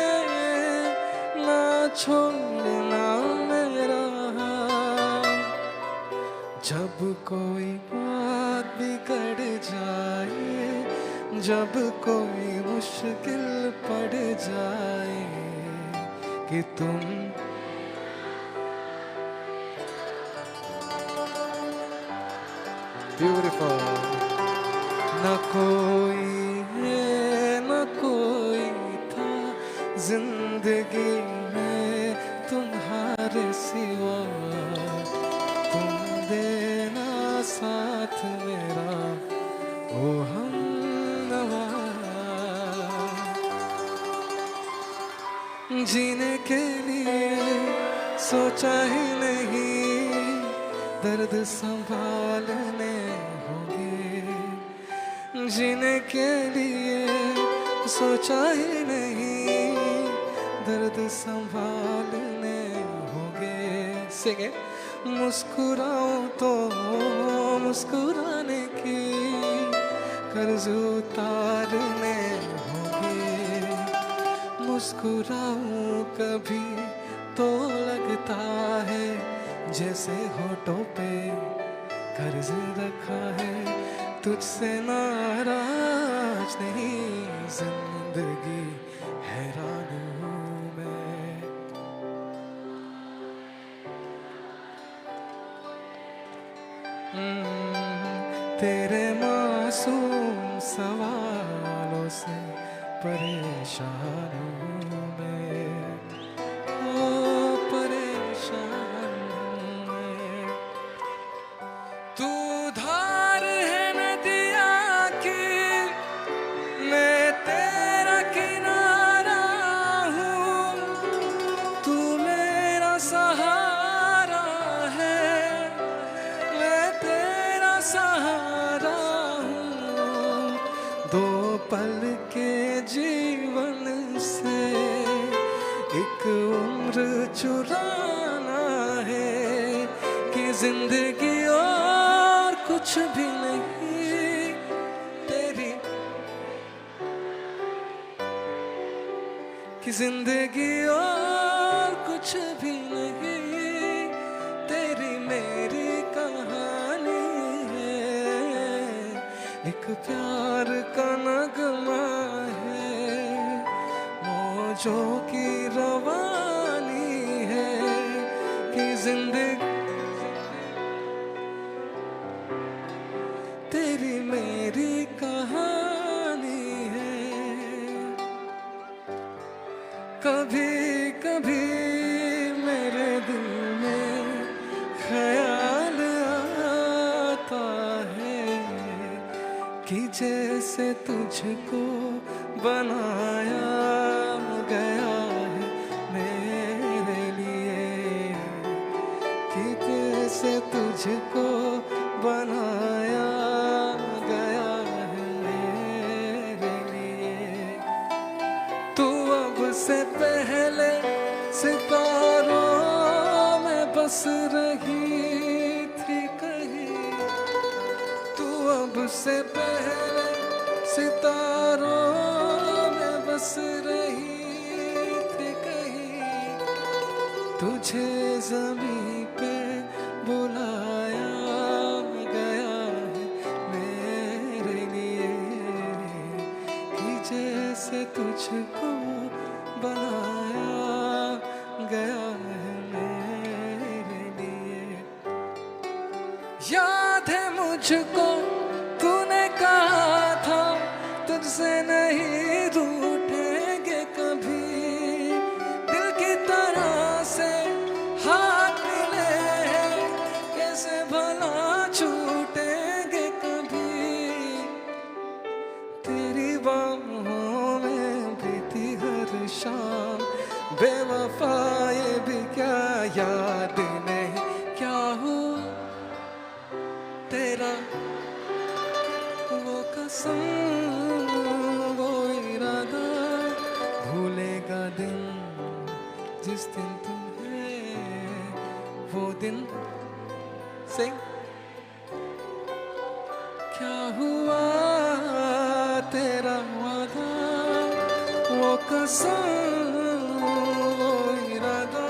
ना छोड़ना मेरा हाथ। जब कोई बात बिगड़ जाए, जब कोई मुश्किल पड़ जाए, कि तुम ब्यूटीफुल। न कोई है न कोई था जिंदगी में तुम्हारे सिवा, तुम देना साथ मेरा ओ हमनवा। जीने के लिए सोचा ही नहीं, दर्द संभालने होंगे। जीने के लिए सोचा ही नहीं, दर्द संभालने होंगे। Sing it. मुस्कुराऊं तो मुस्कुराने की कर्ज उतारने होंगे। मुस्कुराऊं कभी तो लगता है जैसे होठों पे कर्ज रखा है। तुझसे नाराज नहीं जिंदगी हैरान हूँ मैं। तेरे मासूम सवालों से परेशान हूँ मैं, ओ परेशान हूँ मैं। तू धार है नदिया की, मैं तेरा किनारा हूँ। तू मेरा सहारा है, मैं तेरा सहारा हूँ। दो पल के जीवन से एक उम्र चुराना है, कि जिंदगी और कुछ भी नहीं तेरी, कि जिंदगी और कुछ भी नहीं तेरी मेरी कहानी है। एक प्यार का नगमा है, मौजों की रवानी है, कि जिंदगी तेरी मेरी कहानी है। कभी कभी मेरे दिल में ख्याल आता है कि जैसे तुझको बनाया गया है मेरे लिए, कि जैसे तुझको बनाया गया है मेरे लिए। तू अब से पहले सितारों में बस रही थी कहीं, तू अब से पहले सितारों में बस रही थी कहीं, तुझे ज़मीं पे बुलाया गया है मेरे लिए, कि जैसे तुझको बनाया गया है मेरे लिए। याद है मुझको तूने कहा था तुझसे नहीं रूठेंगे कभी, दिल की तरह से हाथ मिले हैं कैसे भला छूटेंगे कभी, तेरी बाहों में बीती हर शाम बेवफा ये भी क्या याद नहीं क्या हो तेरा वो कसम वो इरादा, भूलेगा दिन जिस दिन तुम्हें वो दिन से क्या हुआ तेरा वादा, वो कसम वो इरादा।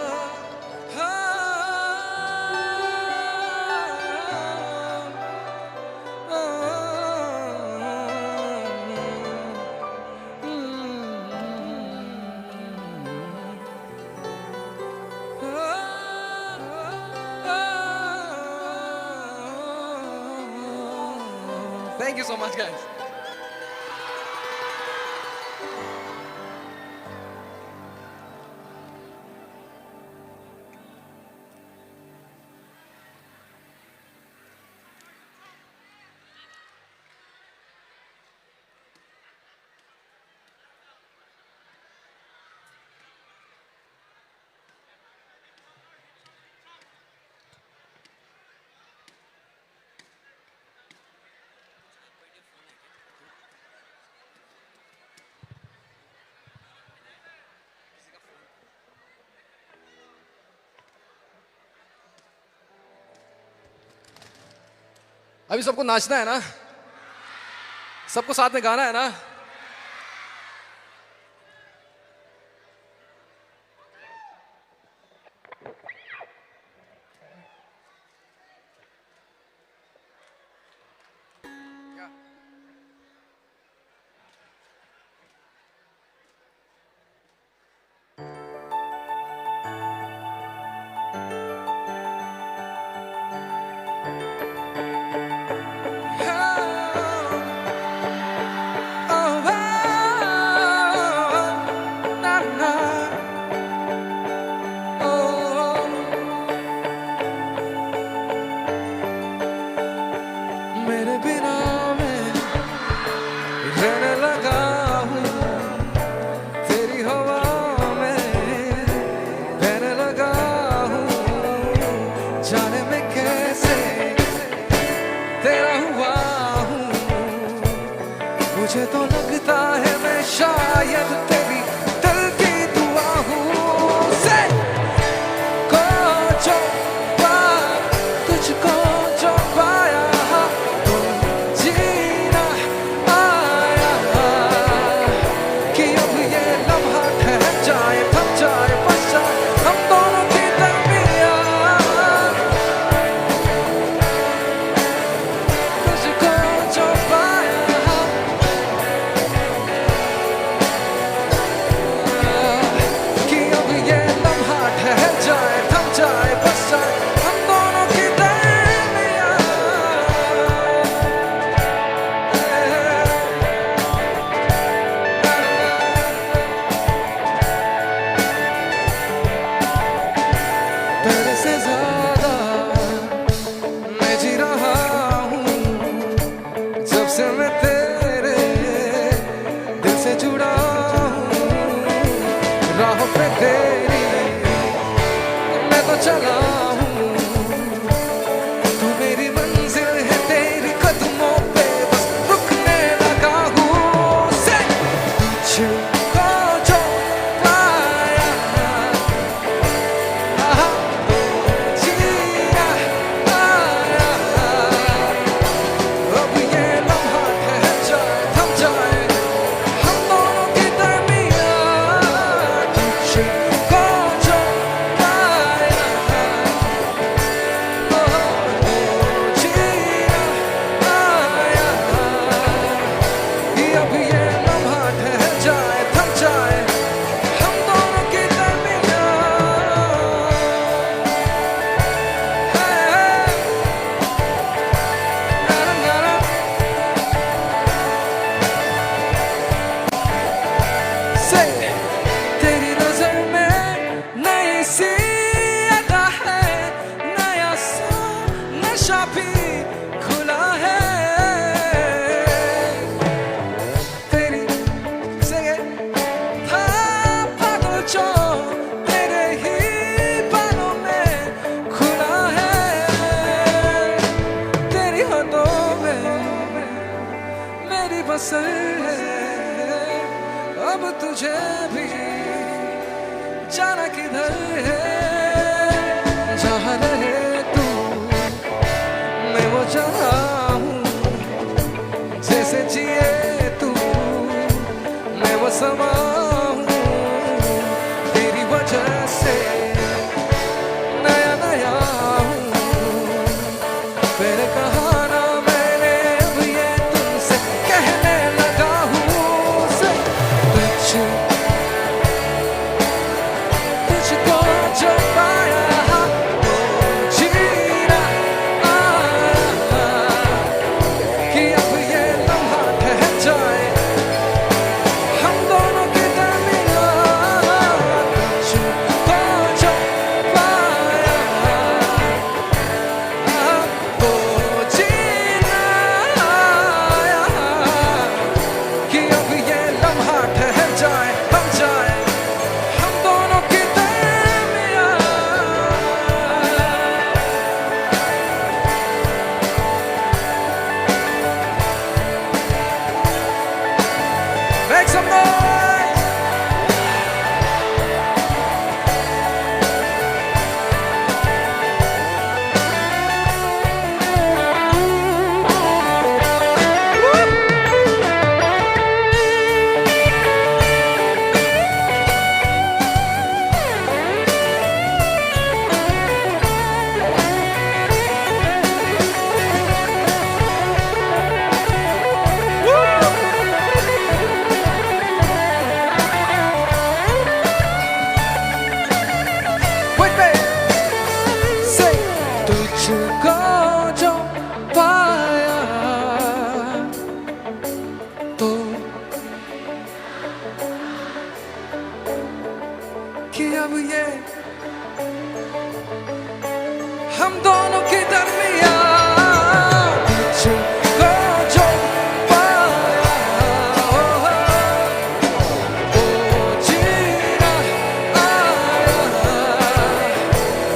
Thank you so much, guys. अभी सबको नाचना है ना, सबको साथ में गाना है ना। मेरे बिना मैं रहने लगा हूँ, तेरी हवा में रहने लगा हूँ, जाने में कैसे तेरा हुआ हूँ, मुझे तो लगता है मैं शायद तेरी दिल की दुआ हूँ। से को जो तुझको जो पाया जीना आया, कि अब ये लम्हा ठहर जाए थम जाए बस जाए हम दोनों की दरमियान, तुझको जो पाया अब तुझे भी जाना किधर है, जहाँ रहे तू मैं वो जहाँ हूँ, जैसे जिए तू मैं वो समा हूँ, तेरी वजह से नया नया हूँ, फिर कहा ना मैंने अब ये तुमसे कहने लगा हूँ, तुझको जो पाया वो जीना आया, कि अब ये लम्हा ठहर जाए हम दोनों के दरमियान, तुझको जो पाया वो जीना आया, कि अब ये लम्हा ठहर जाए हम जाए हम दोनों के दरमियान। Make some noise! Wait, babe. Say, तुझको जो पाया तो कि अब ये हम दोनों के दरमियान, तुझको जो पाया वो जीना आया,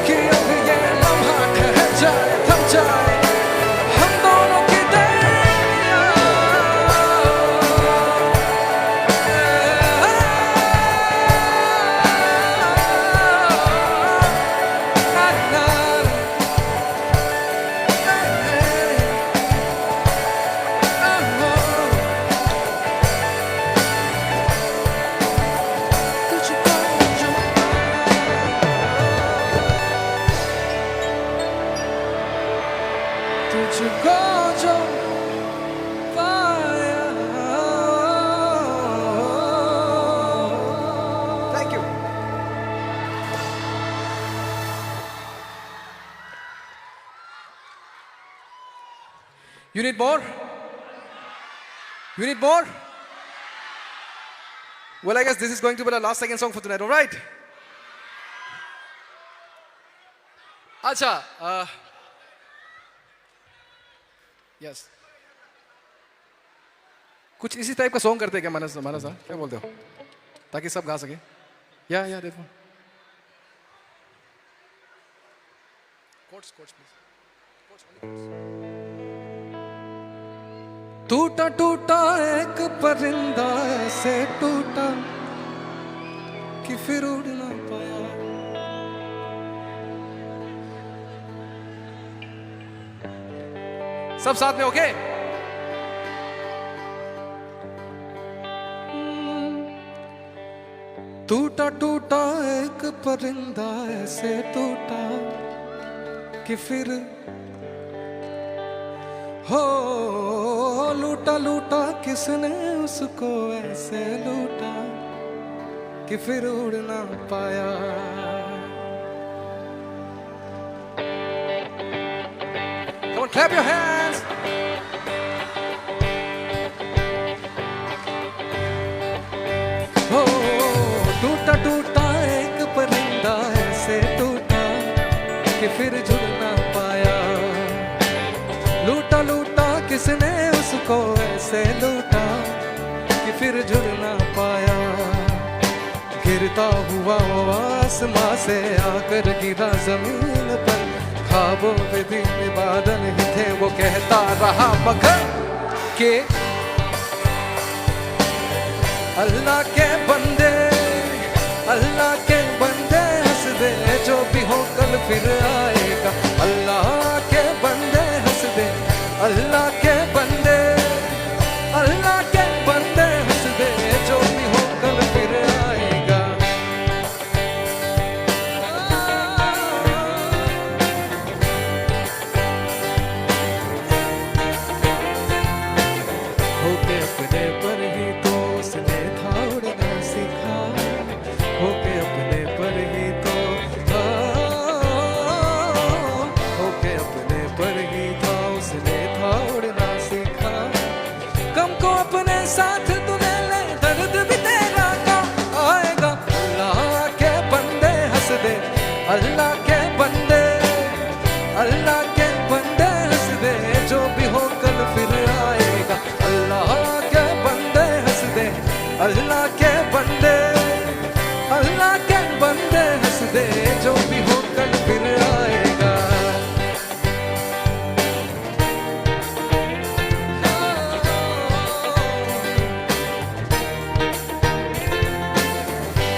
कि अब ये लम्हा ठहर जाए थम जाए हम दोनों के तुझको जो पाया। Thank you. You need more? You need more? Well, I guess this is going to be the last second song for tonight, all right? अच्छा, यस कुछ इसी टाइप का सॉन्ग करते हैं क्या मानस मानस हाँ? क्या बोलते हो ताकि सब गा सके या देखो कोट्स कोट्स प्लीज टूटा टूटा एक परिंदा ऐसे टूटा कि फिर उड़ ना पाया, सब साथ में ओके? टूटा टूटा एक परिंदा ऐसे टूटा कि फिर हो लूटा लूटा किसने उसको ऐसे लूटा कि फिर उड़ ना पाया। Come on, clap your hands. हो टूटा टूटा एक परिंदा ऐसे टूटा कि फिर जुड़ ना पाया, लूटा लूटा किसने उसको ऐसे लूटा कि फिर जुड़ ना पाया, गिरता हुआ वो आसमां से आकर गिरा जमीन पर, ख्वाबों में दिन बादल ही थे वो कहता रहा मगर के अल्लाह के बंदे, अल्लाह के बंदे हंस दे, जो भी हो कल फिर आएगा। अल्लाह के बंदे हंस दे, अल्लाह के बंदे, अल्लाह के बंदे हंस दे, जो भी हो कल फिर आएगा। होके अपने पर ही तो उसने था उड़ना सीखा, होके अपने पर ही तो होके अपने पर ही था उसने था उड़ना सीखा। कम को अपने साथ तू ले ले, दर्द भी तेरा काम आएगा। अल्लाह के बंदे हंस दे, अल्लाह के बंदे, अल्लाह के बंदे हंस दे, जो भी हो कल फिर आएगा। अल्लाह के बंदे हंस दे, अल्लाह के बंदे, अल्लाह के बंदे हंस दे, जो भी हो कल फिर आएगा।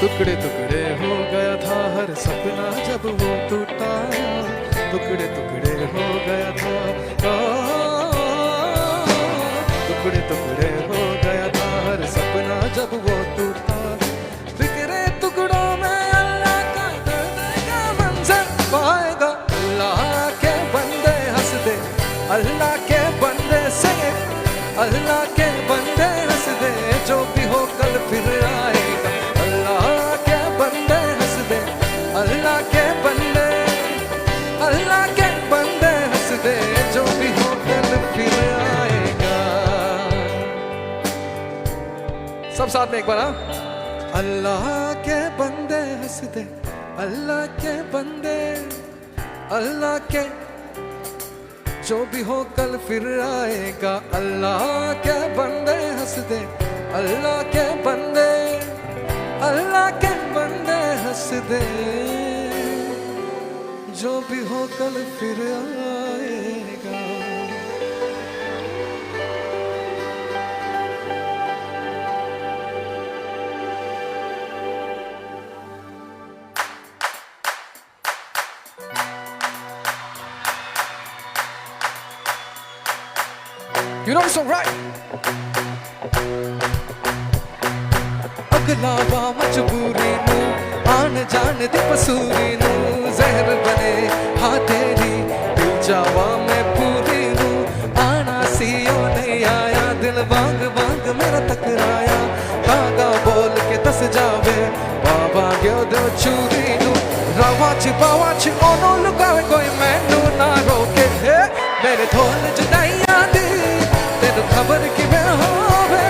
टुकड़े टुकड़े हो गया था हर सपना जब वो टूटा, टुकड़े टुकड़े हो गया था, टुकड़े टुकड़े हो गया था हर सपना जब वो टूटा। बिखरे टुकड़ों में अल्लाह का दर्द का मंजर पाएगा। अल्लाह के बंदे हंस दे, अल्लाह के बंदे से, अल्लाह के बंदे हंस दे, जो भी हो कल फिर आएगा। अल्लाह के बंदे हंस दे, अल्लाह के बंदे, अल्लाह के बंदे हंस दे, जो भी हो कल फिर आएगा। सब साथ में एक बार, हाँ। अल्लाह के बंदे हंस दे, अल्लाह के बंदे, अल्लाह के, जो भी हो कल फिर आएगा। अल्लाह के बंदे हंस दे, अल्लाह के बंदे, अल्लाह के बंदे हंस दे, जो भी हो कल फिर आएगा। You know the song, right? अगलावा मजबूरी नू, आन जान दी पसूरी नू, जहर बने हाँ तेरी दिल जावा मैं पूरी नू। आना सी ओ नहीं आया, दिल वांग वांग मेरा टकराया। धागा बोल के दस जावे, बाबा गयो दो चूरी नू। रावाच बावाच ओनो लुकावे, कोई मैनू ना रोके। मेरे ढोल जुदाइयां दी, तेनू खबर कि मैं होवे,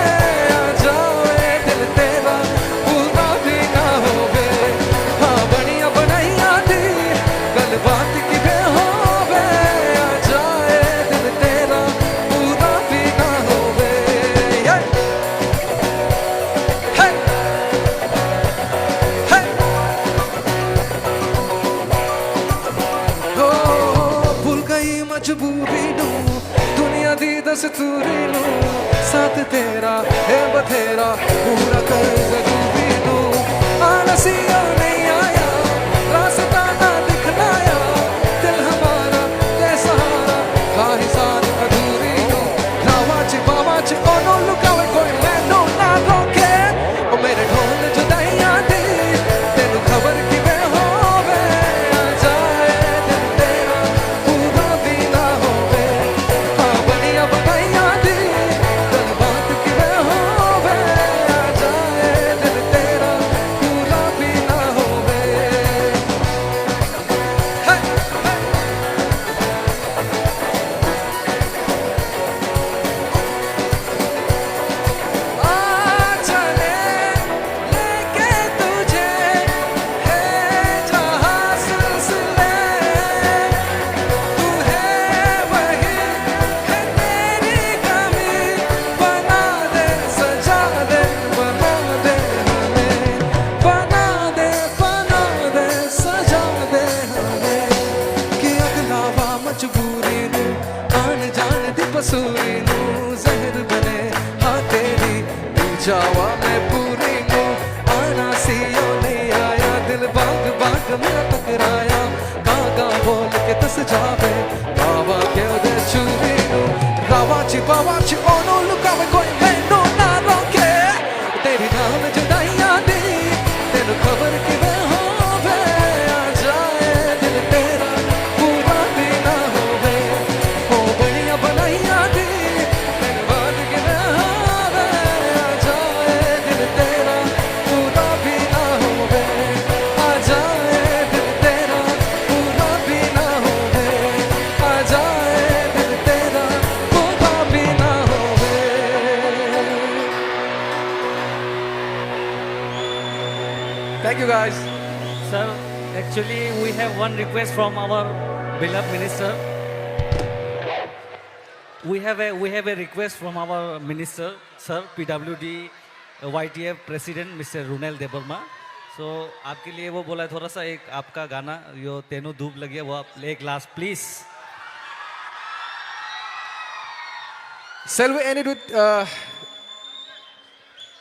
आ जावे दिल तेरा पूरा भी ना होवे। हाँ बनिया बनाइया दी, गल बात कि मैं होवे, आ जाए दिल तेरा पूरा भी ना होवे। Hey! Hey! हो भूल गई मजबूरी नू, दुनिया दी दस्तूरी नू। साथ तेरा है बथेरा, पूरा कर जरूरी नू। आलसिया नहीं आया, रास्ता ना दिखलाया, दिल हमारा सहारा, खाही साथ अधूरी नू। रावाच बावाच ओनो लुकावे, कोई मैनू ना रोके। ओ मेरे ढोल जुदाइयां दी, तेनू खबर कि मैं होवे, आ जाए दिल तेरा पूरा भी ना होवे। हाँ बनिया बनाइयां दी, गल बात कि मैं होवे, आ जाए जावा मैं पूरी हूँ आना सीओ नहीं आया दिल बाग बाग में टकराया कागा बोल के तस जावे बाबा के दे चूरी हूँ रावाची ओ नो लुकावे कोई मैनू ना रोके तेरी नाम जुदाइयां दी तेनू खबर कि मैं होवे आ जाए दिल तेरा पूरा भी ना होवे हो बढ़िया बनाइयां दी तेरे बाद कि मैं होवे आ जाए दिल तेरा पूरा भी ना होवे आ जाए दिल तेरा पूरा भी ना होवे आ जाए दिल तेरा पूरा भी ना होवे. Thank you guys. Sir, actually we have one request from our beloved minister. We have a request from our minister, sir, PWD YTF President Mr. Runel Debarma. So आपके लिए वो बोला है थोड़ा सा एक आपका गाना यो तेनो धूप लगी है वो आप एक last please. Shall we end it with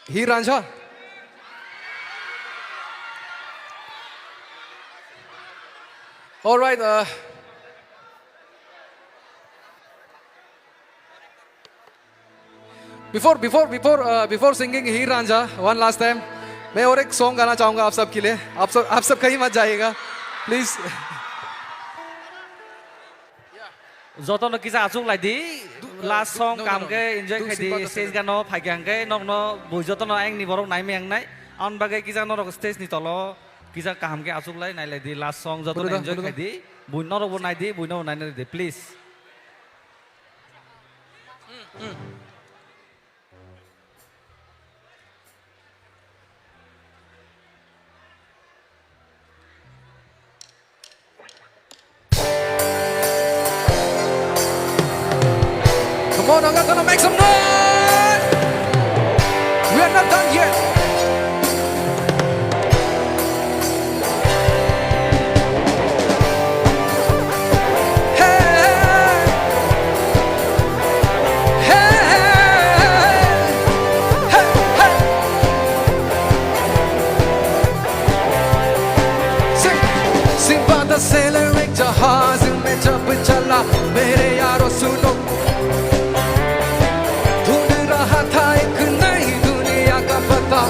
Heer Ranjha? All right. Before singing Heer Ranjha, one last time, मैं और एक सॉन्ग गाना चाहूंगा आप सब के लिए. आप सब कहीं मत जाइएगा, प्लीज. যতন কিছা আচুক লাই দি লাস্ট সং কামকে এনজয় খাই দি স্টেজ গানো ফাইকাংকে নকনো বইজতন আইং নিবরক নাইমে আং নাই আন বাগে কিছা নরক স্টেজ নি তল কিছা কামকে আচুক লাই নাই লাই দি লাস্ট সং যতন এনজয় খাই দি বুইন রব নাই দি বুইন নাই নাই দি please. Come on, I'm gonna make some noise. We are not done yet. Hey, hey, hey, hey. Sing बात सेलर एक जहाज में जब चला मेरे यारों सुनो ढूंढ रहा था एक नई दुनिया का पता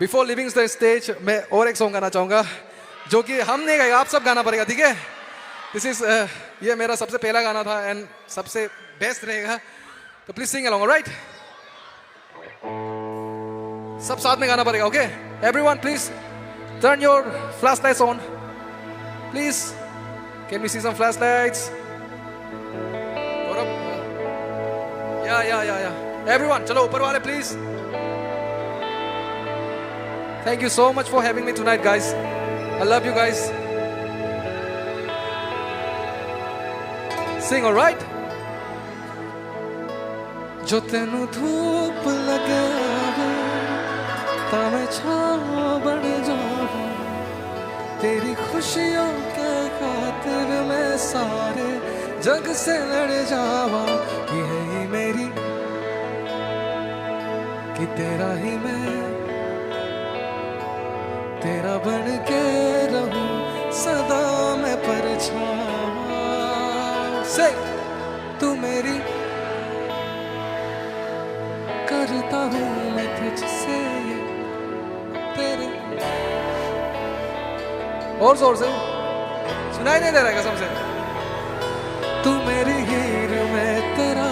बिफोर लिविंग द स्टेज मैं और एक सॉन्ग गाना चाहूंगा जो कि हम नहीं गाएगा, आप सब गाना पड़ेगा, ठीक है? दिस इज ये मेरा सबसे पहला गाना था एंड सबसे बेस्ट रहेगा, तो प्लीज सिंग अलोंग, ऑलराइट? सब साथ में गाना पड़ेगा, okay? Everyone please turn your flash lights on, please. Can we see some flash lights? या एवरीवन, चलो ऊपर वाले please. Thank you so much for having me tonight, guys. I love you guys. Sing, all right? जो तेनू धूप लगे तामे छाँव बन जाऊं, तेरी खुशियों के खातिर मैं सारे जग से लड़ जावा। ये ही मेरी कि तेरा ही मैं, तेरा बन के रहूं सदा मैं परछावा। से तू मेरी, करता हूँ मैं तुझसे ये तेरे। और जोर से, सुनाई नहीं दे रहा है कसम से। तू मेरी हीर मैं तेरा,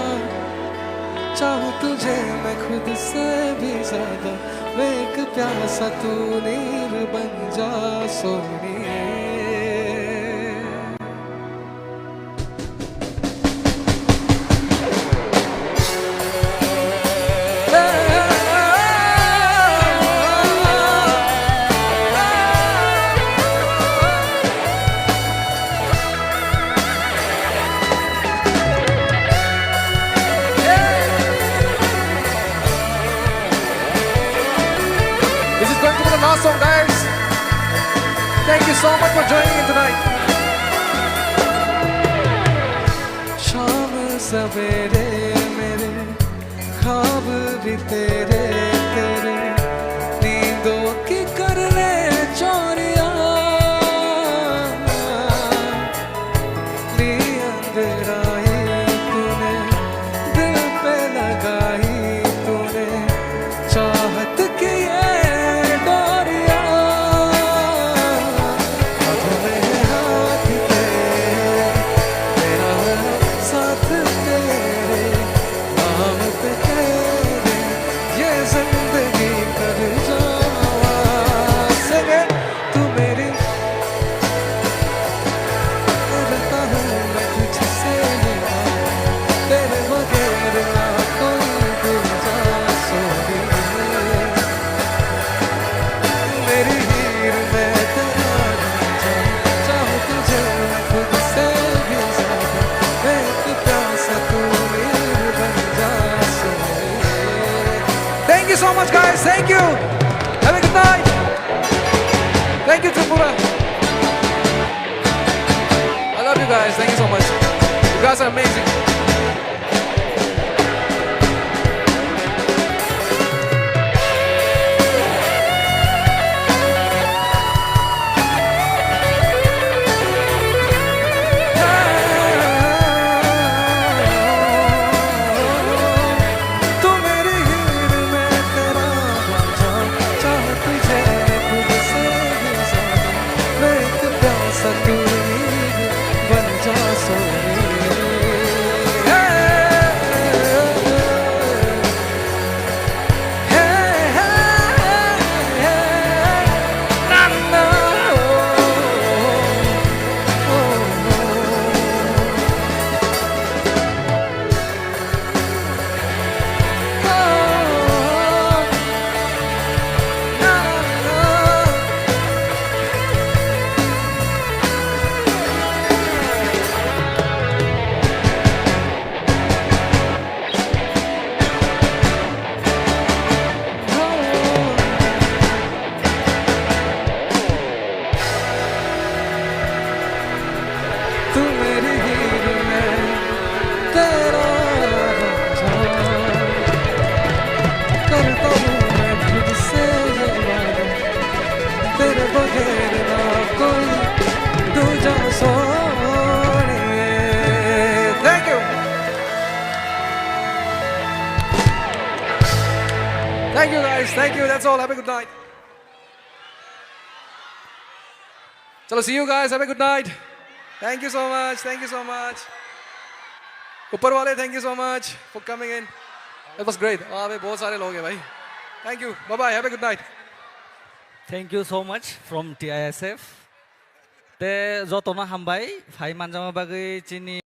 चाहूं तुझे मैं खुद से भी ज्यादा। मैं एक प्यासा तू नीर बन जा सोनिए। This is going to be the last song, guys. Thank you so much for joining in tonight. शाम सवेरे मेरे ख्वाब भी तेरे तेरे, नींदों की कर ले चोरियां, ली अंगड़ाई तूने दिल पे लगाई तूने, चाहत की ये डोरियां, हाथों में हाथ तेरे, मेरा साथ तेरे, नाम पे तेरे ये जिंदगी कर जावा। सगे तू मेरी, करता हूँ मैं तुझसे ये बात, तेरे बगैर ना कोई दूजा सोनी। मेरी हीर मैं तेरा राजा, चाहूं तुझे मैं खुद से भी ज्यादा। मैं एक प्यासा तू नीर बन जा सोनिए। Thank you so much, guys. Thank you. Have a good night. Thank you, Tripura. I love you guys. Thank you so much. You guys are amazing. तू मेरी हीर मैं तेरा राजा, चाहूं तुझे खुद से भी ज्यादा। मैं एक प्यासा तू नीर बन जा सोनिए। ना ना तू मेरी हीर मैं तेरा राजा, करता हूँ मैं खुद से ये वादा, तेरे बगैर ना कोई दूजा सोनिए। Thank you. Thank you, guys. Thank you. That's all. Have a good night. चलो see you guys, have a good night. Thank you so much, thank you so much. ऊपर वाले thank you so much for coming in. It was great. भाई बहुत सारे लोग हैं भाई. Thank you. Bye bye. Have a good night. Thank you so much from TISF. Te jotona hambai, phai manjama bagai chini